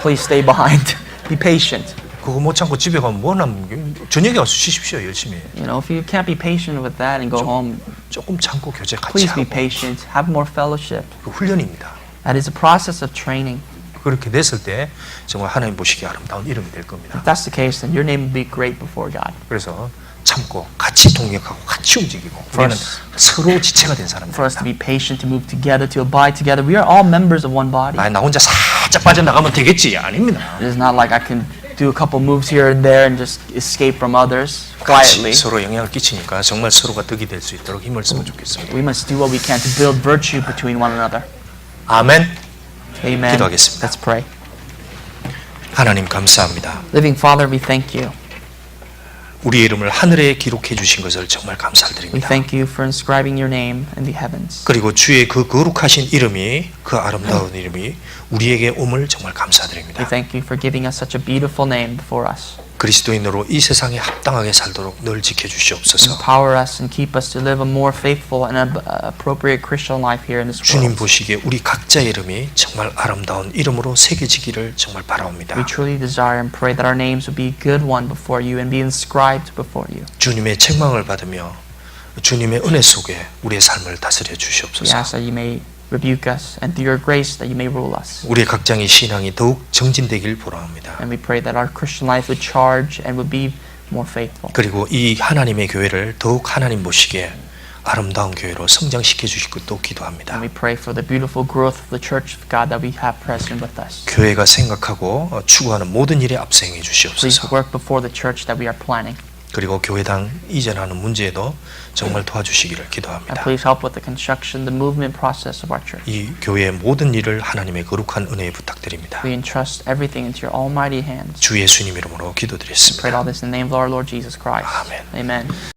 please stay behind. Be patient. 그거 못 참고 집에 가면 뭐 남는 게 저녁에 와서 쉬십시오 열심히. You know, if you can't be patient with that and go home, 조금 참고 교제 같이 please be 하고 patient. Have more fellowship. 그 훈련입니다. That is a process of training. 그렇게 됐을 때 정말 하나님 보시기에 아름다운 이름이 될 겁니다. If that's the case, then your name will be great before God. 그래서 참고 같이 동역하고 같이 움직이고 우리는 First. 서로 지체가 된 For us to 사람들입니다. be patient, to move together, to abide together. We are all members of one body. 나 혼자 살짝 빠져나가면 되겠지? 아닙니다. It is not like I can do a couple moves here and there and just escape from others quietly. 같이 서로 영향을 끼치니까 정말 서로가 덕이 될 수 있도록 힘을 쓰면 좋겠습니다. We must do what we can to build virtue between one another. 아멘. Amen. 기도하겠습니다. Let's pray. 하나님 감사합니다. Living Father, we thank you. 우리의 이름을 하늘에 기록해 주신 것을 정말 We 감사드립니다. thank you for inscribing your name in the heavens. 그리고 주의 그 거룩하신 이름이 그 아름다운 이름이 우리에게 옴을 정말 We 감사드립니다. thank you for giving us such a beautiful name before us. 그리스도인으로 이 세상에 합당하게 살도록 늘 지켜주시옵소서. Empower us and keep us to live a more faithful and appropriate Christian life here in this 주님 world. 보시기에 우리 각자의 이름이 정말 아름다운 이름으로 새겨지기를 정말 바라옵니다. We truly desire and pray that our names would be a good one before you and be inscribed before you. 주님의 책망을 받으며 주님의 은혜 속에 우리의 삶을 다스려 We 주시옵소서. ask that you may rebuke us and through your grace that you may rule us. 우리의 각장의 신앙이 더욱 정진되길 바랍니다. And we pray that our Christian life would charge and would be more faithful. 그리고 이 하나님의 교회를 더욱 하나님 보시기에 아름다운 교회로 성장시켜 주실 것도 기도합니다. And we pray for the beautiful growth of the church of God that we have present with us. 교회가 생각하고 추구하는 모든 일에 앞서행해 Please 주시옵소서. work before the church that we are planning. 그리고 교회당 이전하는 문제에도 정말 도와주시기를 And 기도합니다. please help with the construction, the movement process of our church. 이 교회의 모든 일을 하나님의 거룩한 은혜에 부탁드립니다. We entrust everything into your almighty hands. 주 예수님 이름으로 Pray 기도드렸습니다. all this in the name of our Lord Jesus Christ. 아멘. Amen.